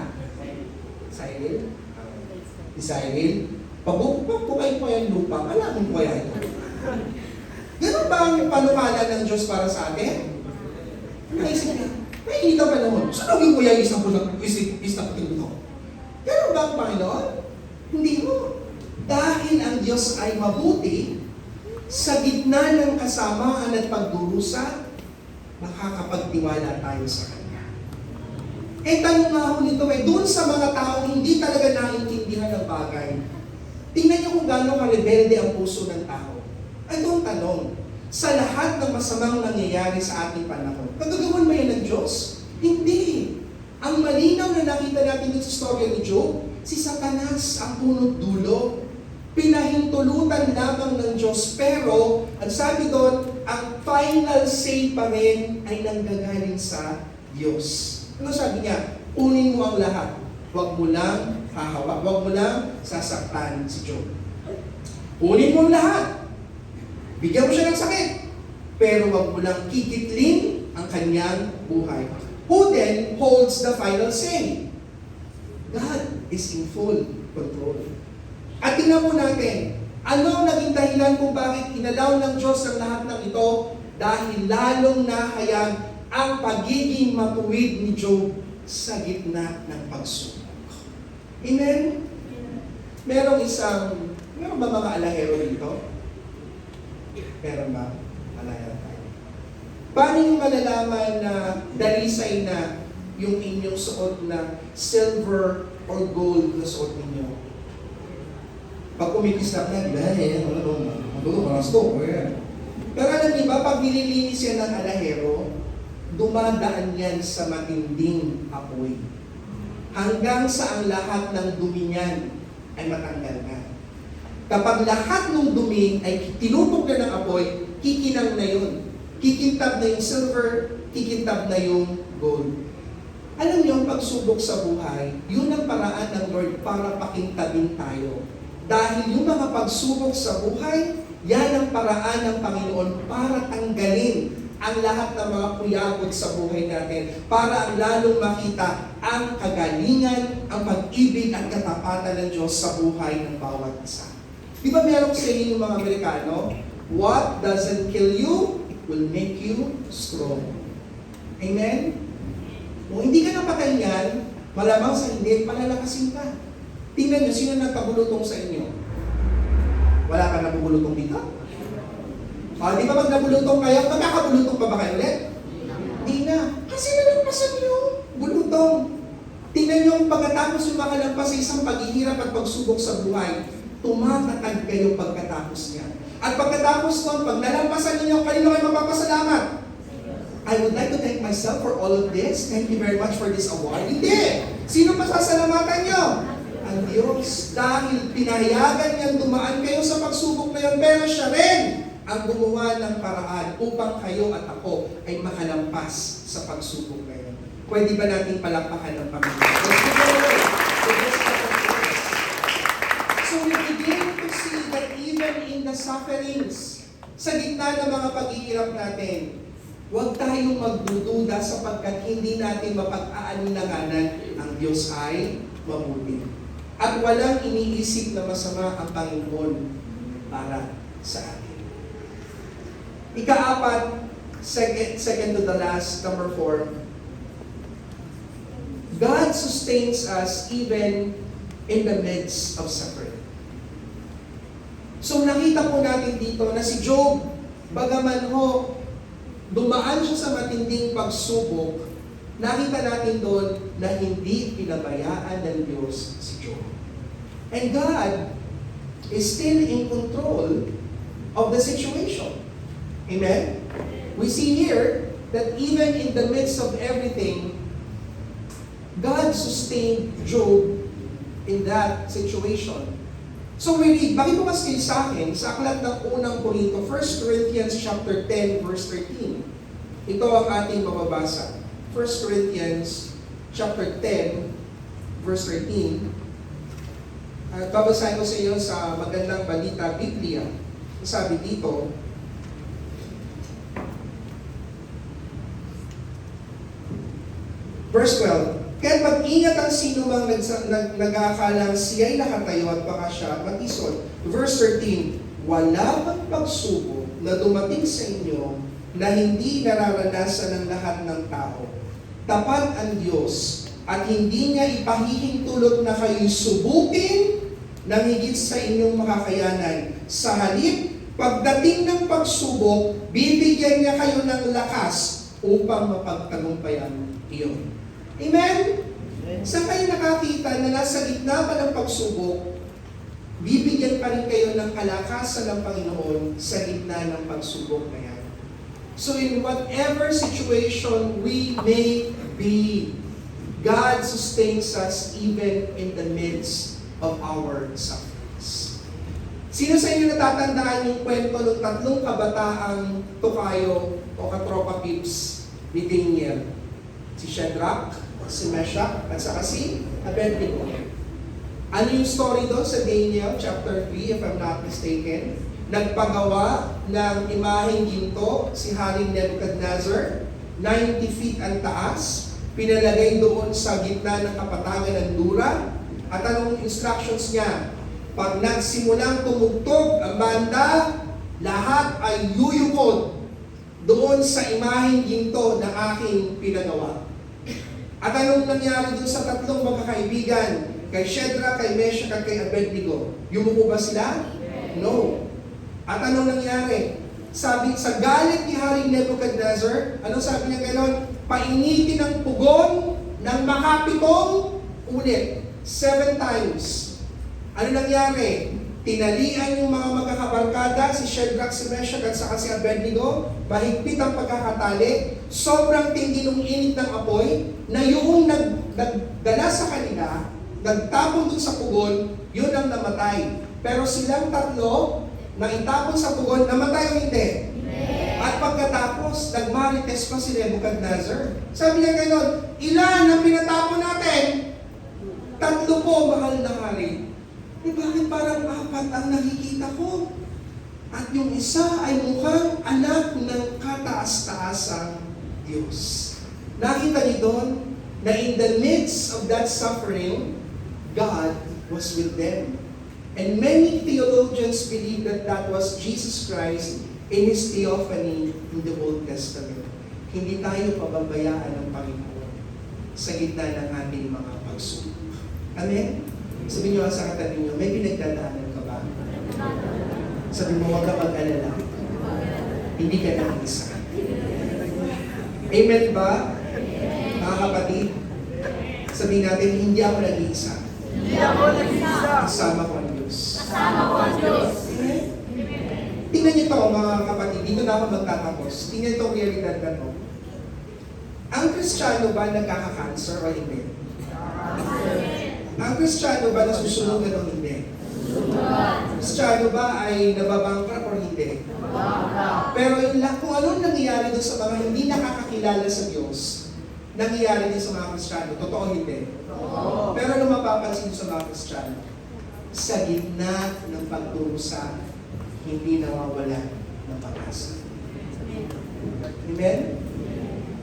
Cyril? Si Cyril? Pagbukain ko yung lupa, alamin ko kaya ito. Ganun ba ang panukala ng Diyos para sa atin? Naisip niya, mainit ang panahon. Sunugin ko yung isang puting ito. Ganun ba ang Panginoon? Hindi mo. Dahil ang Diyos ay mabuti, sa gitna ng kasamaan at pagdurusa, makakapagtiwala tayo sa Kanya. Eh, tanong nga ako nito doon sa mga taong hindi talaga naiintindihan ng bagay, tingnan niyo kung gaano ka-rebelde ang puso ng tao. Ay, doon tanong, sa lahat ng masamang nangyayari sa ating panahon, magagawan ba yan ng Diyos? Hindi. Ang malinaw na nakita natin dito sa storya ni Job, si Satanas ang punot dulo. Pinahintulutan lamang ng Diyos, pero ang sabi doon, ang final say pa rin ay nanggagaling sa Diyos. Ano sabi niya? Unin mo ang lahat. Huwag mo lang hahawak, huwag mo lang sasaktan si Job. Unin mo ang lahat. Bigyan mo siya ng sakit. Pero huwag mo lang kikitlin ang kanyang buhay. Who then holds the final say? God is in full control. At tingnan po natin, ano ang naging dahilan kung bakit inalaw ng Diyos ang lahat ng ito? Dahil lalong nahayag ang pagiging matuwid ni Job sa gitna ng pagsubok. Amen? Meron ba mga alahero dito? Meron ba? Alahero tayo. Paano yung malalaman na dalisay na yung inyong suot na silver or gold na suot ninyo? Pag kumikislap na, di ba? Pero alam niyo ba, pag nililinis yan ng alahero, dumadaan yan sa matinding apoy. Hanggang sa ang lahat ng dumi niyan ay matanggal na. Kapag lahat ng dumi ay tinupok na ng apoy, kikinang na yun. Kikintab na yung silver, kikintab na yung gold. Alam niyo, ang pagsubok sa buhay, yun ang paraan ng Lord para pakintabin tayo. Dahil yung mga pagsubok sa buhay, yan ang paraan ng Panginoon para tanggalin ang lahat ng mga kuyabot sa buhay natin, para ang lalong makita ang kagalingan, ang pag-ibig at katapatan ng Diyos sa buhay ng bawat isa. Di ba merong saying ng mga Amerikano, what doesn't kill you will make you strong. Amen? Kung hindi ka napatay niyan, malamang sa hindi, palalakasin ka. Tingnan niyo, sino nagpabulutong sa inyo? Wala ka nabubulutong dito? Di ba pag nabulutong kayo, magkakabulutong pa ba kayo ulit? Hindi na. Kasi nalampasan yung bulutong. Tingnan niyo, pagkatapos yung makalampas sa isang paghihirap at pagsubok sa buhay, tumatatag kayo pagkatapos niya. At pagkatapos nun, pag nalampasan niyo, kanino kayo magpapasalamat? I would like to thank myself for all of this. Thank you very much for this award. Hindi! Sino pasasalamatan niyo? Ang Diyos, dahil pinayagan niyang dumaan kayo sa pagsubok na yun, pero siya rin ang gumawa ng paraan upang kayo at ako ay makalampas sa pagsubok na yun. Pwede ba natin palakpakan ng Panginoon? So we begin to see that even in the sufferings, sa gitna ng mga paghihirap natin, huwag tayong magdududa sapagkat hindi natin mapag-aalinlanganan ang Diyos ay mabuti. At walang iniisip na masama ang Panginoon para sa atin. Ika-apat, second to the last, number 4. God sustains us even in the midst of suffering. So nakita po natin dito na si Job, bagaman dumaan siya sa matinding pagsubok, nakita natin doon na hindi pinabayaan ng Diyos si Job. And God is still in control of the situation. Amen? We see here that even in the midst of everything, God sustained Job in that situation. So we read, makibukas kayo sa akin sa aklat ng unang Korinto, 1 Corinthians chapter 10, verse 13. Ito ang ating mababasa. 1 Corinthians chapter 10, verse 13. At babasahin ko sa iyo sa magandang balita, Biblia. Sabi dito, verse 12, kaya mag-ingat ang sino mang nag-aakalang siya'y nakatayo at baka siya matisod. Verse 13, wala bang pagsubok na dumating sa inyo na hindi nararanasan ng lahat ng tao. Tapat ang Diyos at hindi niya ipahihintulot na kayo'y subukin ng higit sa inyong makakayanan. Sa halip, pagdating ng pagsubok, bibigyan niya kayo ng lakas upang mapagtagumpayan iyon. Amen? Saan kayo nakakita na nasa gitna pa ng pagsubok, bibigyan pa rin kayo ng kalakasan ng Panginoon sa gitna ng pagsubok na yan. So in whatever situation we may be, God sustains us even in the midst of our sufferings. Sino sa inyo natatandaan yung kwento ng tatlong kabataang tukayo o katropa pips ni Daniel? Si Shadrach, si Meshach, at saka si Abednego. Ano yung story doon sa Daniel chapter 3, if I'm not mistaken? Nagpagawa ng imaheng ginto si Haring Nebuchadnezzar, 90 feet ang taas, pinalagay doon sa gitna ng kapatagan ng Dura, at anong instructions niya? Pag nagsimulang tumugtog ang banda, lahat ay yuyukod doon sa imaheng ginto na aking pinagawa. At anong nangyari doon sa tatlong magkakaibigan? Kay Shadrach, kay Meshach, at kay Abednego. Yumuko ba sila? No. At anong nangyari? Sabi, sa galit ni Haring Nebuchadnezzar, anong sabi niya gano'n? Painitin ang pugon ng makapitong ulit. 7 times. Ano nangyari? Tinalian yung mga magkakabarkada, si Shadrach, si Meshach, at saka si Abednego, mahigpit ang pagkakatali, sobrang tindi ng init ng apoy, na yung nagdala sa kanila, nagtapon dun sa pugon, yun ang namatay. Pero silang tatlo, nang itapon sa pugon, namatay o hindi? At pagkatapos, nagmarites pa si Nebuchadnezzar. Sabi niya gano'n, ilan ang pinatapon natin? 3 po, mahal na hari. Eh bakit parang 4 ang nakikita ko? At yung isa ay mukhang anak ng kataas-taasang Diyos. Nakita niyo doon na in the midst of that suffering, God was with them. And many theologians believe that that was Jesus Christ in His theophany in the Old Testament. Hindi tayo pababayaan ng Panginoon sa gitna ng ating mga pagsubok. Amen? Sabi niyo sa katabi niyo, may pinagdadaanan ka ba? Sabi mo, huwag ka mag-alala. Hindi ka nag-isa. Amen ba? Mga kapatid, sabihin natin, hindi ako nag-iisa. Hindi ako nag-iisa. Kasama ko ang Diyos. Kasama ko ang Diyos. Tingnan niyo ito, mga kapatid, dito na ako magtatapos. Tingnan ito ang realidad na ito. Ang Kristiyano ba nagkaka-cancer o hindi? Ang Kristiyano ba nasusunugan o hindi? Kristiyano ba ay nababangkrap o hindi? Pero kung ano nangyayari doon sa mga hindi nakakakilala sa Diyos, nangyayari din sa mga Kristiyano. Totoo hindi? Pero ano mapapansin sa mga Kristiyano? Sa gitna ng pagdurusa, hindi nawawala ng pag-asa. Amen?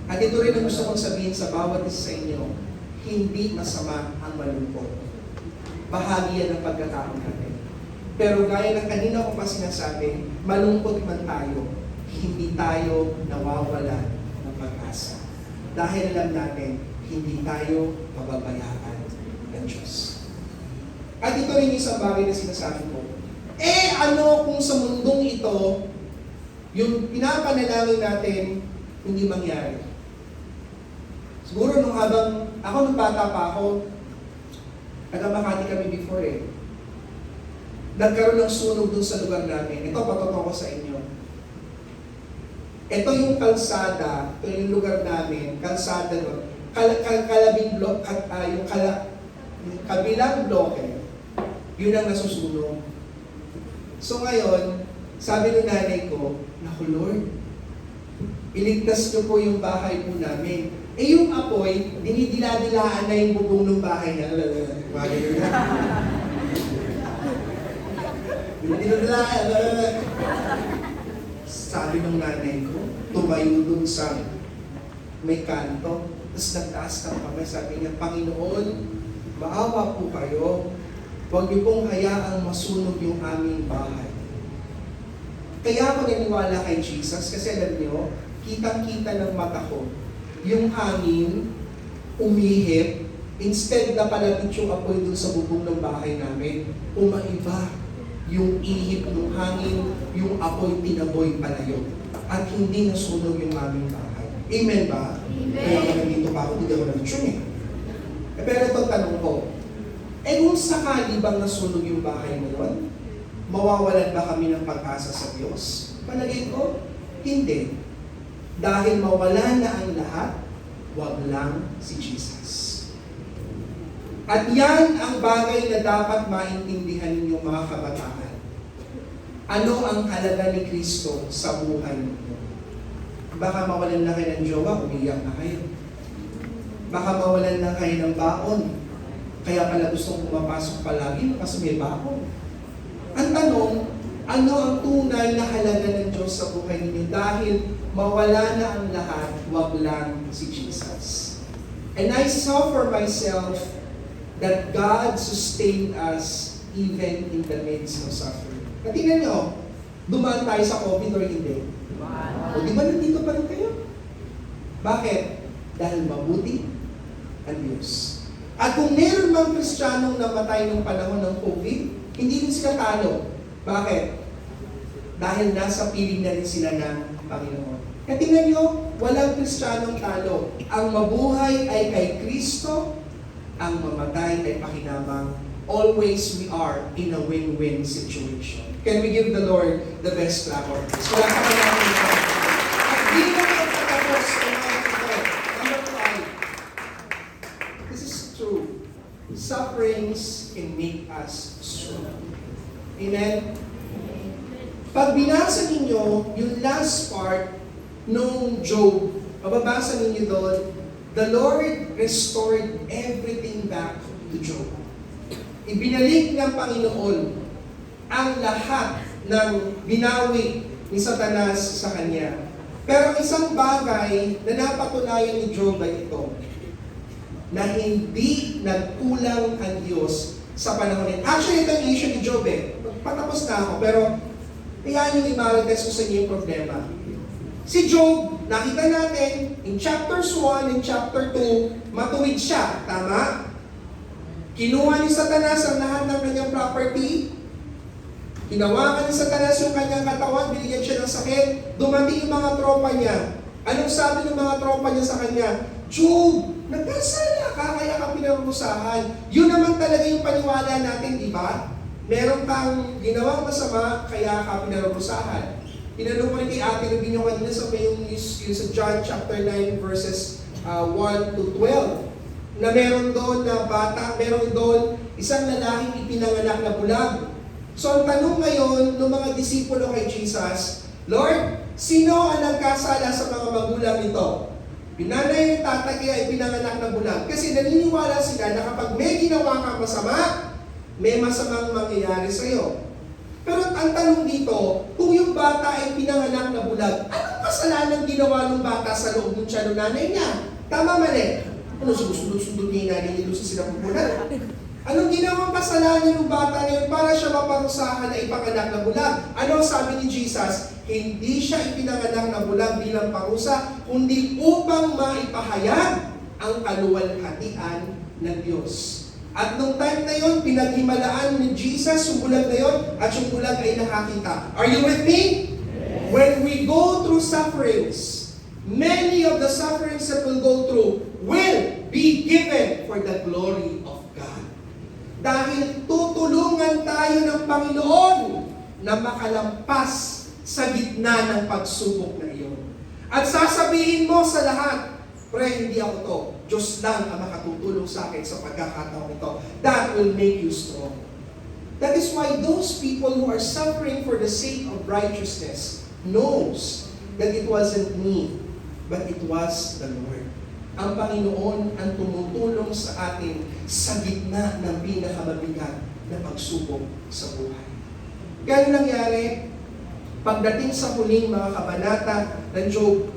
At ito rin ang gusto kong sabihin sa bawat isa sa inyo, hindi masama ang malungkot. Bahagi yan ng pagkatao natin. Pero gaya ng kanina ko pa sinasabi, malungkot man tayo, hindi tayo nawawala ng pag-asa. Dahil alam natin, hindi tayo pababayaan ng Diyos. At ito rin isang bagay na sinasabi ko, ano kung sa mundong ito, yung pinapanalangin natin, hindi mangyari? Siguro nung bata pa ako, taga-Makati kami before nagkaroon ng sunog dun sa lugar namin. Ito, patotoo ko sa inyo. Ito yung kalsada, ito yung lugar namin, kalsada doon. Kalabing block, yung kabilang bloke, yun ang nasusunog. So ngayon, sabi ng nanay ko, naku Lord, iligtas niyo po yung bahay po namin. Eh yung apoy, dinidila-dilaan na yung bubong ng bahay niya. Dinidila-dilaan. Sabi ng nanay ko, tumayo dun sa may kanto, tapos nagtaas ng kamay, sabi niya, Panginoon, maawa po kayo, huwag niyo pong hayaang masunog yung aming bahay. Kaya ako naniwala kay Jesus, kasi alam niyo, kitang-kita ng mata ko, yung hangin, umihip, instead na palapit yung apoy dun sa bubong ng bahay namin, umaiba yung ihip ng hangin, yung apoy tinaboy palayo, at hindi nasunog yung aming bahay. Amen ba? Amen. Kaya ako nandito pa ako, hindi ako nag-tune eh. Pero itong tanong ko, kung sakali bang nasunog yung bahay na yun, mawawalan ba kami ng pag-asa sa Diyos? Palagay ko, hindi. Dahil mawala na ang lahat, wag lang si Jesus. At yan ang bagay na dapat maintindihan ninyong mga kabataan. Ano ang halaga ni Kristo sa buhay ninyo? Baka mawalan na kayo ng jowa, umiyak na kayo. Baka mawalan na kayo ng baon. Kaya pala gustong pumapasok palagi kasi may baon. Ang tanong, ano ang tunay na halaga ng Diyos sa buhay ninyo? Dahil mawala na ang lahat, wag lang si Jesus. And I saw for myself that God sustained us even in the midst of suffering. Tingnan nyo, dumaan tayo sa COVID or hindi? O di ba nandito pa rin kayo? Bakit? Dahil mabuti ang Diyos. At kung meron mang Kristiyanong namatay ng panahon ng COVID, hindi din sila talo. Bakit? Dahil nasa piling na rin sila ng Panginoon. Kaya tingnan nyo, walang Kristiyanong talo. Ang mabuhay ay kay Kristo, ang mamatay ay pakinabang. Always we are in a win-win situation. Can we give the Lord the best clap? So, at di na magtatapos ang mga ito. Number 5. This is true. Sufferings can make us strong. Amen? Pag binasa ninyo yung last part nung Job, mababasa ninyo doon, the Lord restored everything back to Job. Ibinalik ng Panginoon ang lahat ng binawi ni Satanas sa kanya. Pero isang bagay na napatunayan ni Job ay ito, na hindi nagkulang ang Diyos sa panahon nito. Actually, ito ang issue ni Job eh. Patapos na ako, pero iyan yung imarites ko sa inyo yung problema. Si Job, nakita natin, in chapters 1 and chapter 2, matuwid siya. Tama? Kinuha ni Satanas ang lahat ng kanyang property. Hinawakan ni Satanas yung kanyang katawan, binigyan siya ng sakit. Dumating yung mga tropa niya. Anong sabi ng mga tropa niya sa kanya? Job, nagkasala ka, kaya ka pinarusahan. Yun naman talaga yung paniwala natin, di ba? Meron kang ginawang masama, kaya ka pinarusahan. Tinanong ko rin kay Ate Rubinyo kanina sa yung sa John chapter 9 verses 1 to 12. Na meron doon na bata, meron doon isang lalaking ipinanganak na bulag. So ang tanong ngayon ng mga disipulo kay Jesus, Lord, sino ang nagkasala sa mga magulang nito? Pinanay ng tatay kaya ipinanganak na bulag. Kasi naniniwala sila na kapag may ginawa kang masama, may masamang mangyayari sa iyo. Pero ang tanong dito, kung yung bata ay pinanganak na bulag, anong kasalanan ginawa ng bata sa loob ng tiyan ng nanay niya? Tama mali? Ano, sundot-sundot niya yung nanay niya doon sa sinapupunan? Anong ginawang kasalanan ng bata na yun para siya maparusahan na ipanganak na bulag? Ano sabi ni Jesus? Hindi siya ipinanganak na bulag bilang parusa, kundi upang maipahayag ang kaluwalhatian ng Diyos. At nung time na yon, pinaghimalaan ni Jesus yung bulag na yon, at yung bulag ay nakakita. Are you with me? Yes. When we go through sufferings, many of the sufferings that we'll go through will be given for the glory of God. Dahil tutulungan tayo ng Panginoon na makalampas sa gitna ng pagsubok na iyon. At sasabihin mo sa lahat, pre, hindi ako to. Diyos lang ang makatutulong sa akin sa pagkakataon ito. That will make you strong. That is why those people who are suffering for the sake of righteousness knows that it wasn't me, but it was the Lord. Ang Panginoon ang tumutulong sa atin sa gitna ng pinakamabigat na pagsubok sa buhay. Kaya nangyari, pagdating sa huling mga kabanata ng Job,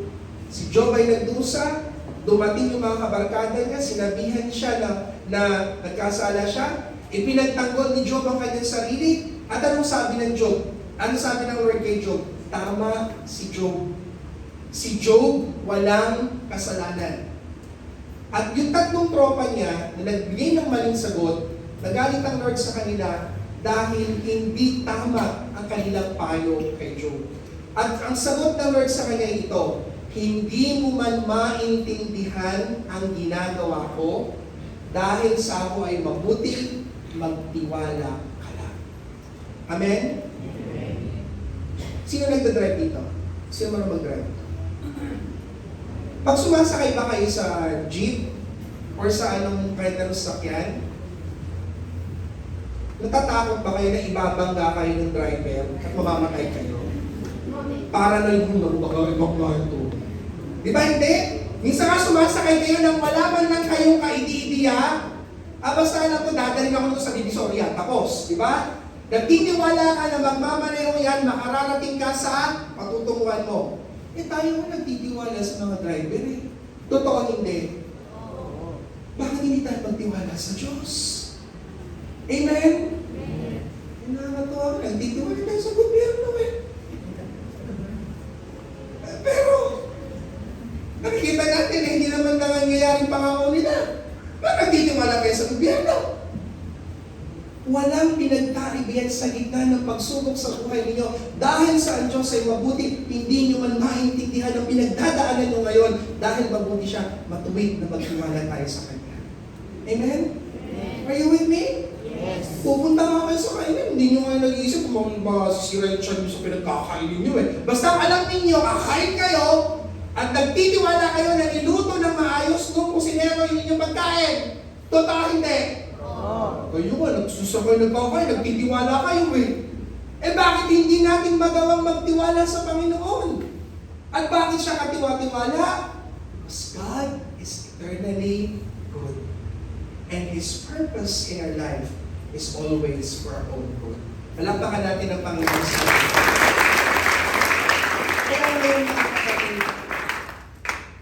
si Job ay nagdusa, dumating yung mga kabarkada niya, sinabihan siya na nagkasala siya, ipinagtanggol ni Job ang kanyang sarili, at anong sabi ng Job? Ano sabi ng Lord kay Job? Tama si Job. Si Job walang kasalanan. At yung tatlong tropa niya na nagbigay ng maling sagot, nagalit ang Lord sa kanila dahil hindi tama ang kanilang payo kay Job. At ang sagot ng Lord sa kanya ito, hindi mo man maintindihan ang ginagawa ko dahil sa ako ay mabuti, magtiwala ka lang. Amen? Sino nagdadrive dito? Sino man mag-drive? Pag sumasakay ba kayo sa jeep or sa anong kahit anong sakyan, natatakot ba kayo na ibabangga kayo ng driver at mamamatay kayo? Para na yung baka ito. Di ba hindi? Minsan nga sumasakay kayo nang wala man lang kayong ka-idea, basta alam ko, dadaling ako nito sa Divisoria, tapos, di ba? Nagtitiwala ka na magmamaneho yan, makararating ka sa patutunguhan mo. Tayo nga nagtitiwala sa mga driver eh. Totoo hindi. Bakit hindi tayo magtiwala sa Diyos? Amen? Nakakatawa ko, nagtitiwala tayo sa gobyerno eh. Pero, nakikita natin eh, hindi naman nangangyayaring pangako nila. Bakit nagtitiwala kayo sa gobyerno? Walang pinagkaibigan sa gitna ng pagsubok sa buhay ninyo. Dahil sa ang Diyos ay mabuti, hindi nyo man maintindihan ang pinagdadaanan nyo ngayon. Dahil mabuti siya, matuwid na magtiwala tayo sa Kanya. Amen? Are you with me? Yes. Pupunta nga kayo sa kainan. Hindi nyo ngayon nag-iisip kung masisira yung tiyan nyo sa pinagkakainin nyo eh. Basta alam ninyo, kakain kayo at nagtitiwala kayo na niluto ng maayos nung kusinero yung inyong pagkain. Totoo hindi? Kayo nga, nagsusakay nagkakain, nagtitiwala kayo eh. Eh bakit hindi natin magawang magtiwala sa Panginoon? At bakit siya katiwa-tiwala? Because God is eternally good. And His purpose in our life is always for our own good. Palakpakan natin ang Panginoon sa atin. Kaya ngayon mga kapatid,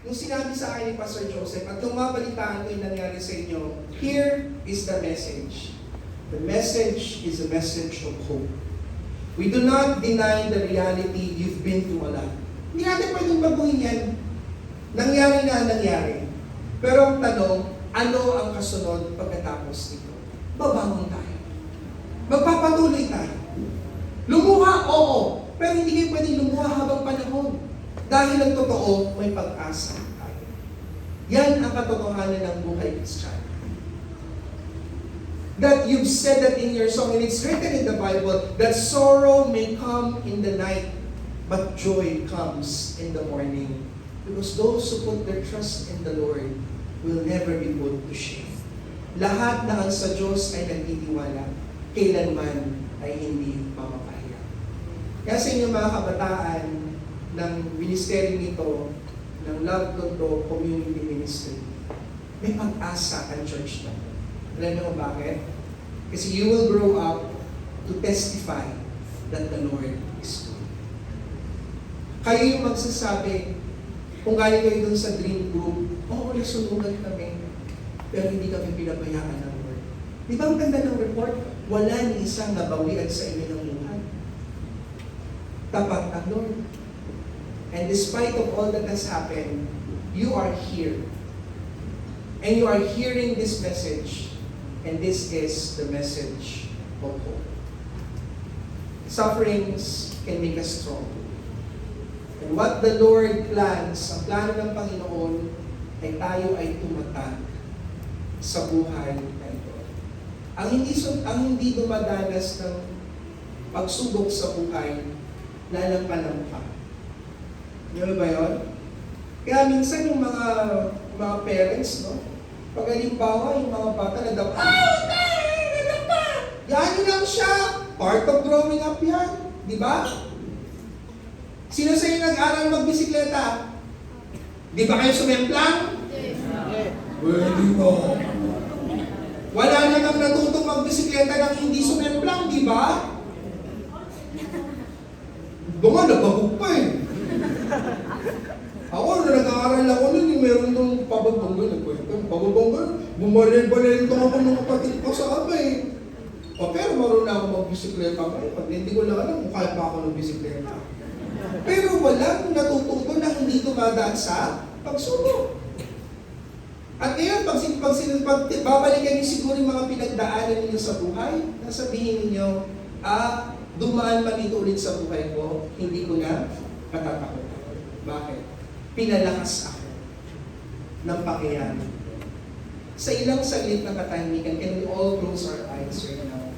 nung sinabi sa akin ni Pastor Joseph, at nung mabalitaan ko yung nangyari sa inyo, here is the message. The message is a message of hope. We do not deny the reality you've been through a lot. Hindi natin pwedeng baguhin yan. Nangyari na nangyari. Pero ang tanong, ano ang kasunod pagkatapos nito? Babangon tayo. Magpapatuloy tayo. Lumuha, oo. Pero hindi kayo pwedeng lumuha habang panahon. Dahil ang totoo, may pag-asa tayo. Yan ang katotohanan ng buhay Kristiyan. That you've said that in your song, and it's written in the Bible, that sorrow may come in the night, but joy comes in the morning. Because those who put their trust in the Lord will never be put to shame. Lahat na ang sa Diyos ay nagtitiwala, kailanman ay hindi mapapahiya. Kaya sa inyo mga kabataan ng ministeryo nito, ng Love Tondo Community Ministry, may pag-asa ang church na. Alam niyo kung bakit? Kasi you will grow up to testify that the Lord is good. Kayo yung magsasabi, kung galing kayo dun sa dream group, oo, nasunugan kami, pero hindi kami pinabayaan ng Lord. Di ba ang ganda ng report? Wala ni isang nabawian sa inyo ng luhan. Tapat ang Lord. And despite of all that has happened, you are here. And you are hearing this message. And this is the message of hope. Sufferings can make us strong. And what the Lord plans, ang plano ng Panginoon, ay tayo ay tumatag sa buhay na ito. Ang hindi dumadanas ng pagsubok sa buhay, lalampanan pa. Di ba yun? Kaya minsan yung mga parents, no? Pag halimbawa, yung mga bata nadapa, Yan yun lang siya. Part of growing up yan. Di ba? Sino sa inyo nag-aral magbisikleta? Di ba kayo sumemplang? Pwede mo. Wala namang natutong magbisikleta ng hindi sumemplang, di ba? Bunga, nabagog pa eh. Ako, nag-aaral ako nun, meron nung pabagong nagkwento. Pabagong ko, bumaril-baril ako nung kapatid ko sa abay. O pero marunong ako magbisikleta ngayon. Pag hindi ko lang alam kung kaya pa ako ng bisikleta. Pero walang natututo na hindi dumadaan sa pagsubok. At ngayon, pag babalikan niyo siguro yung mga pinagdaanan ninyo sa buhay, nasabihin ninyo, dumaan man ito ulit sa buhay ko, hindi ko na patatakotan. Bakit? Pinalakas ako ng pangyayari. Sa ilang saglit na katahimikan, can we all close our eyes right now?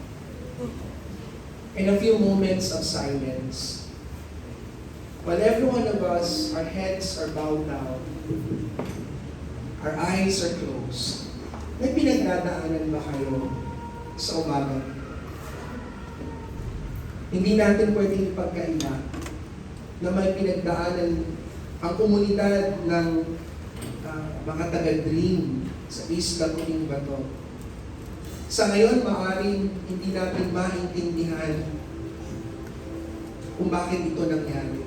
In a few moments of silence, while every one of us, our heads are bowed down, our eyes are closed, may pinagdadaanan ba kayo sa umaga? Hindi natin pwedeng ipagkaila na may pinagdaanan ang komunidad ng mga taga-dream sa Isla Cotabato. Sa ngayon, maaaring hindi natin maintindihan kung bakit ito nangyari.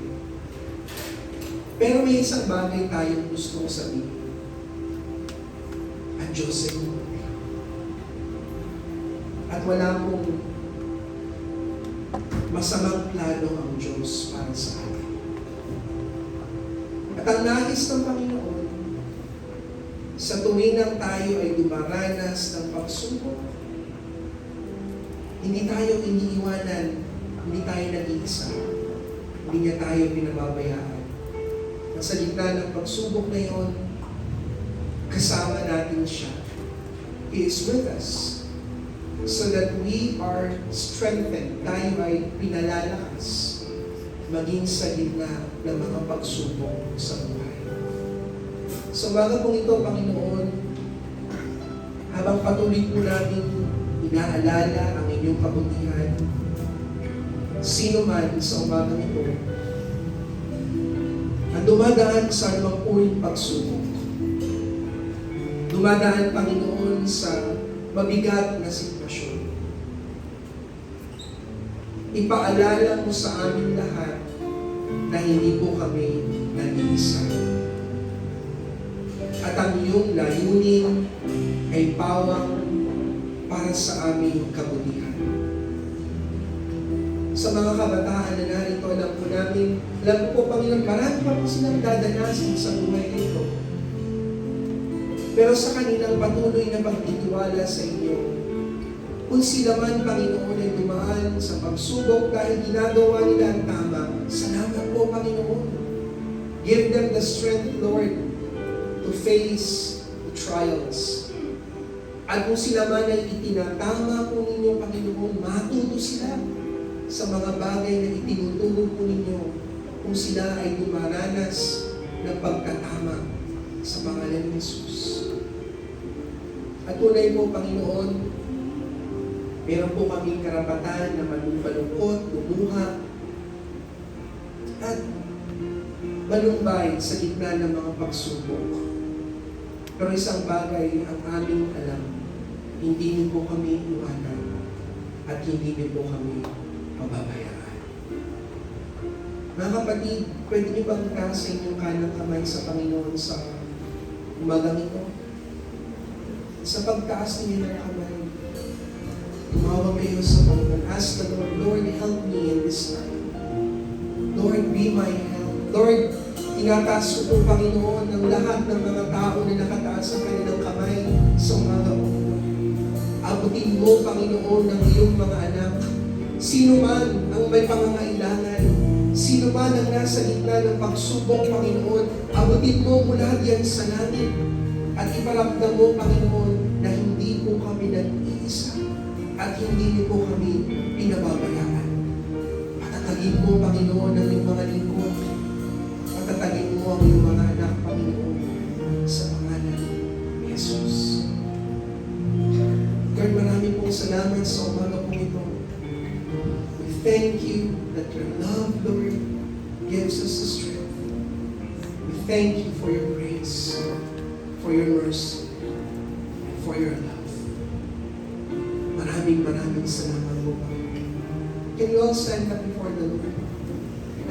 Pero may isang bagay tayong gustong sabihin. Ang Diyos ay buhay. At wala pong masamang plano ang Diyos para sa atin. At ang nais ng Panginoon, sa tuwinang tayo ay dumaranas ng pagsubok, hindi tayo iniiwanan, hindi tayo nag-iisa, hindi niya tayo pinababayaan. Sa gitna ng pagsubok na iyon, kasama natin siya. He is with us so that we are strengthened. Tayo ay pinalalakas maging sa gitna ng mga pagsubok sa buhay. So bago pong ito, Panginoon, habang patuloy po namin inaalala ang inyong kabutihan, sino man sa umagang ito, ang dumadaan sa anumang uring pagsubok, dumadaan, Panginoon, sa mabigat na sitwasyon, ipaalala mo sa amin lahat na hindi po kami nag-iisa. At ang iyong layunin ay pawang para sa aming kabutihan. Sa mga kabataan na narito, alam po, Panginoon, marami pa po silang dadanasin sa buhay nito. Pero sa kanilang patuloy na pagtitiwala sa inyo, kung sila man, Panginoon, ay dumaan sa pagsubok dahil ginagawa nila ang tama, salamat po, Panginoon. Give them the strength, Lord, to face the trials. At kung sila man ay itinatama po ninyo, Panginoon, matuto sila sa mga bagay na itinutulong po ninyo kung sila ay dumaranas ng pagkatama sa pangalan ni Jesus. At tunay po, Panginoon, meron po kaming karapatan na malungkot, lumuha, at malumbay sa gitna ng mga pagsubok. Pero isang bagay ang aming alam, hindi niyo po kami iwanan at hindi niyo po kami pababayaan. Mga kapatid, pwede niyo bang itaas sa inyong kanang kamay sa Panginoon sa umagang ito? Sa pagtaas ninyo ng kamay, tumawa kayo sa Panginoon. Ask the Lord, Lord, help me in this time. Lord, be my help. Lord, tinataas ko po, Panginoon, ng lahat ng mga tao na nakataas ang kanilang kamay sa umaga po. Abutin mo, Panginoon, ng iyong mga anak. Sino man ang may pangangailangan, sino man ang nasa gitna ng pagsubok, Panginoon, abutin mo mula diyan sa langit. At iparamdam mo, Panginoon, na hindi po kami nag-iisa at hindi niyo po kami pinababayaan. Patatagin mo, Panginoon, ang iyong mga lingkod. Patatagin mo ang iyong mga anak, Panginoon, sa pangalan ni Jesus. Lord, marami pong pong salamat sa umaga pong ito. We thank you that your love, Lord, gives us the strength. We thank you for your grace, for your mercy, and for your love. Maraming salamat po. Can you all stand up before the Lord?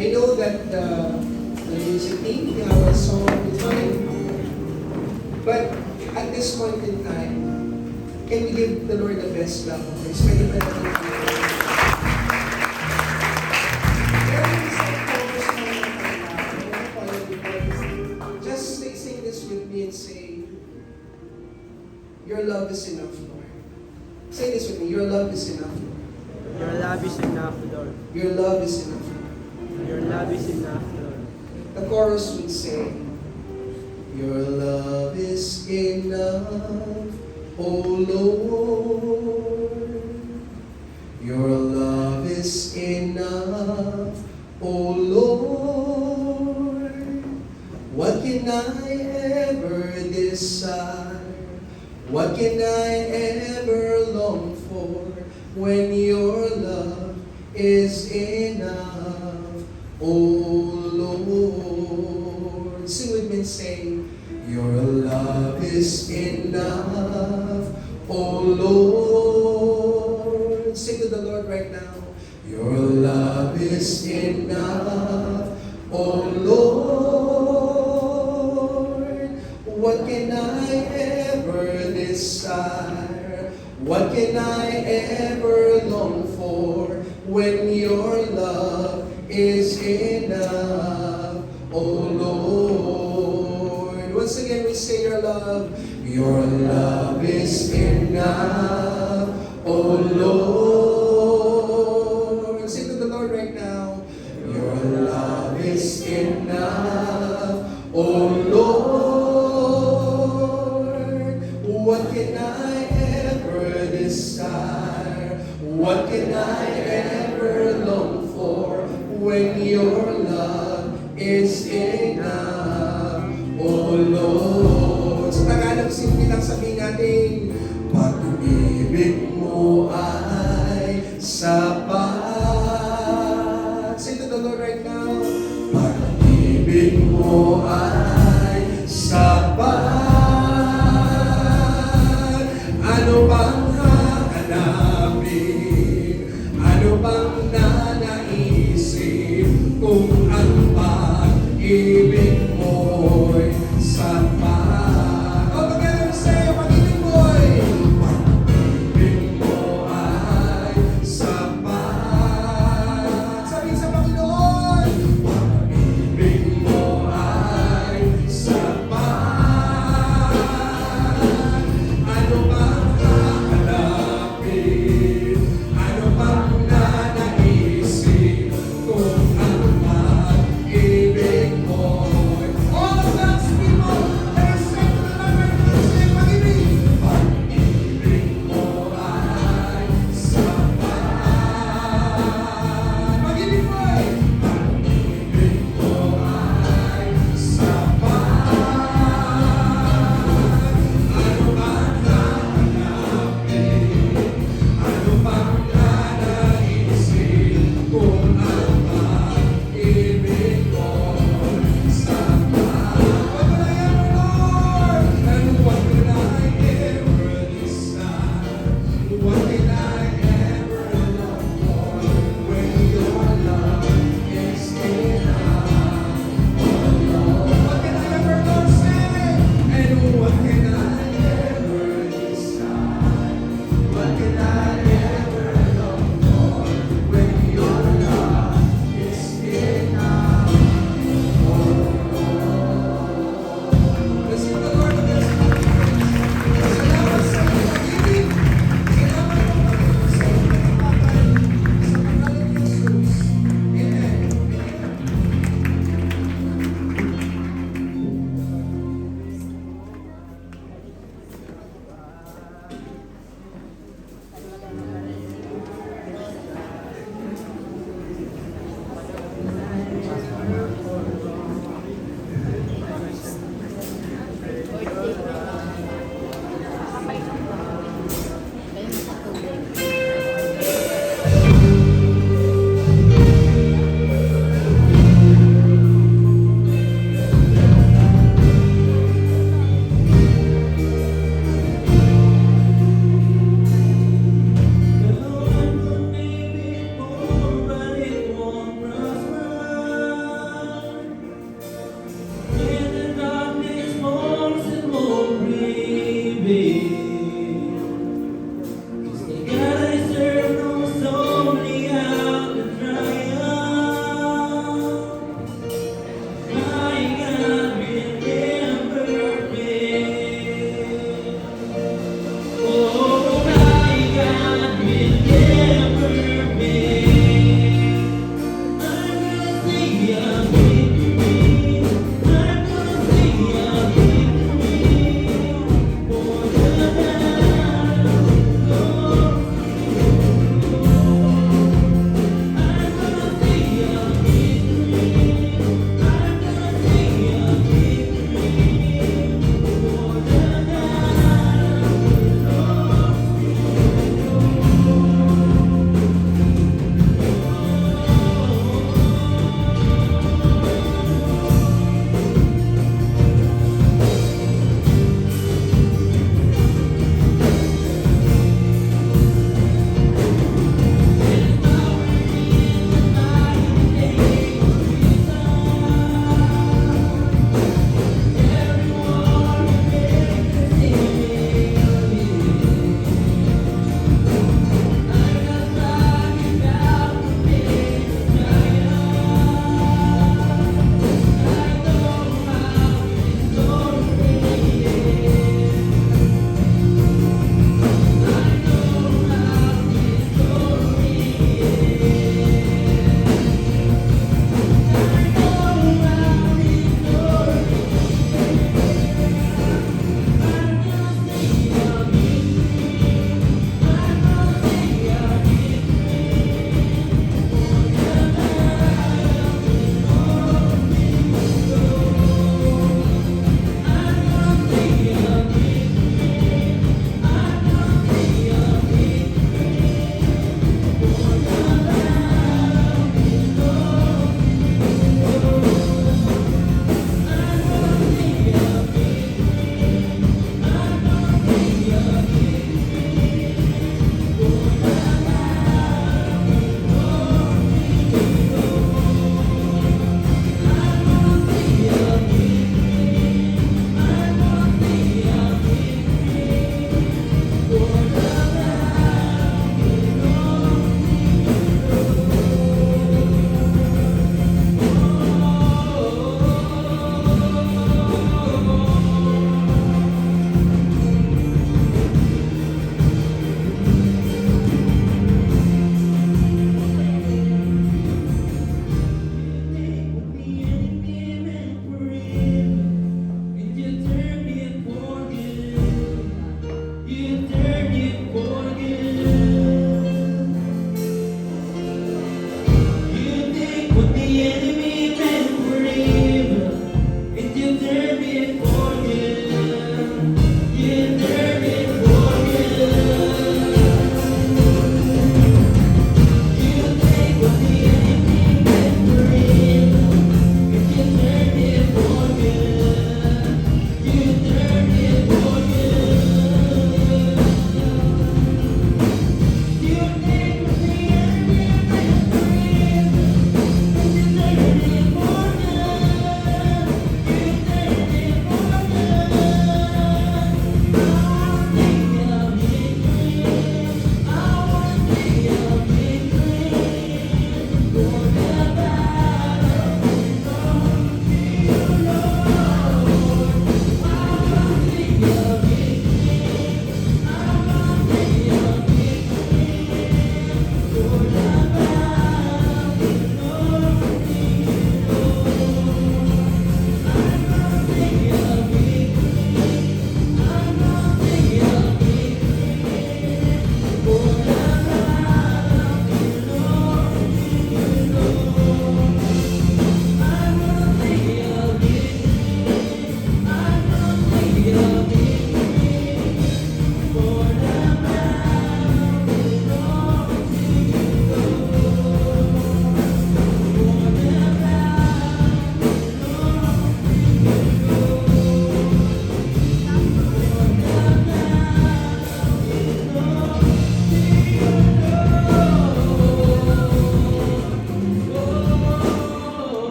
I know that the music team, we have a song behind. But at this point in time, can we give the Lord the best love of praise? Pwede ba natin just sing this with me and say, your love is enough, Lord. Say this with me, your love is enough, Lord. Your love is enough, Lord. Your love is enough, Lord. Your love is enough, Lord. The chorus would say, your love is enough, oh Lord. Your love is enough, oh Lord. What can I ever desire? What can I ever long for when your love is enough, oh Lord? Sing with me and say, your love is enough, oh Lord. Sing to the Lord right now. Your love is enough, oh Lord. What can I ever desire? What can I ever long for when your love is enough, oh Lord? Once again we say your love is enough, oh Lord. Sing to the Lord right now. Your love is enough, oh Lord. What can I ever desire? What can I ever long for when your love is enough, oh Lord? Sa Tagalog, simple lang sabihin natin, pag-ibig mo ay sapat. Say to the Lord right now, pag-ibig mo ay sapat. Ano bang hahanapin? Ano bang nanaisip kung ang pag-ibig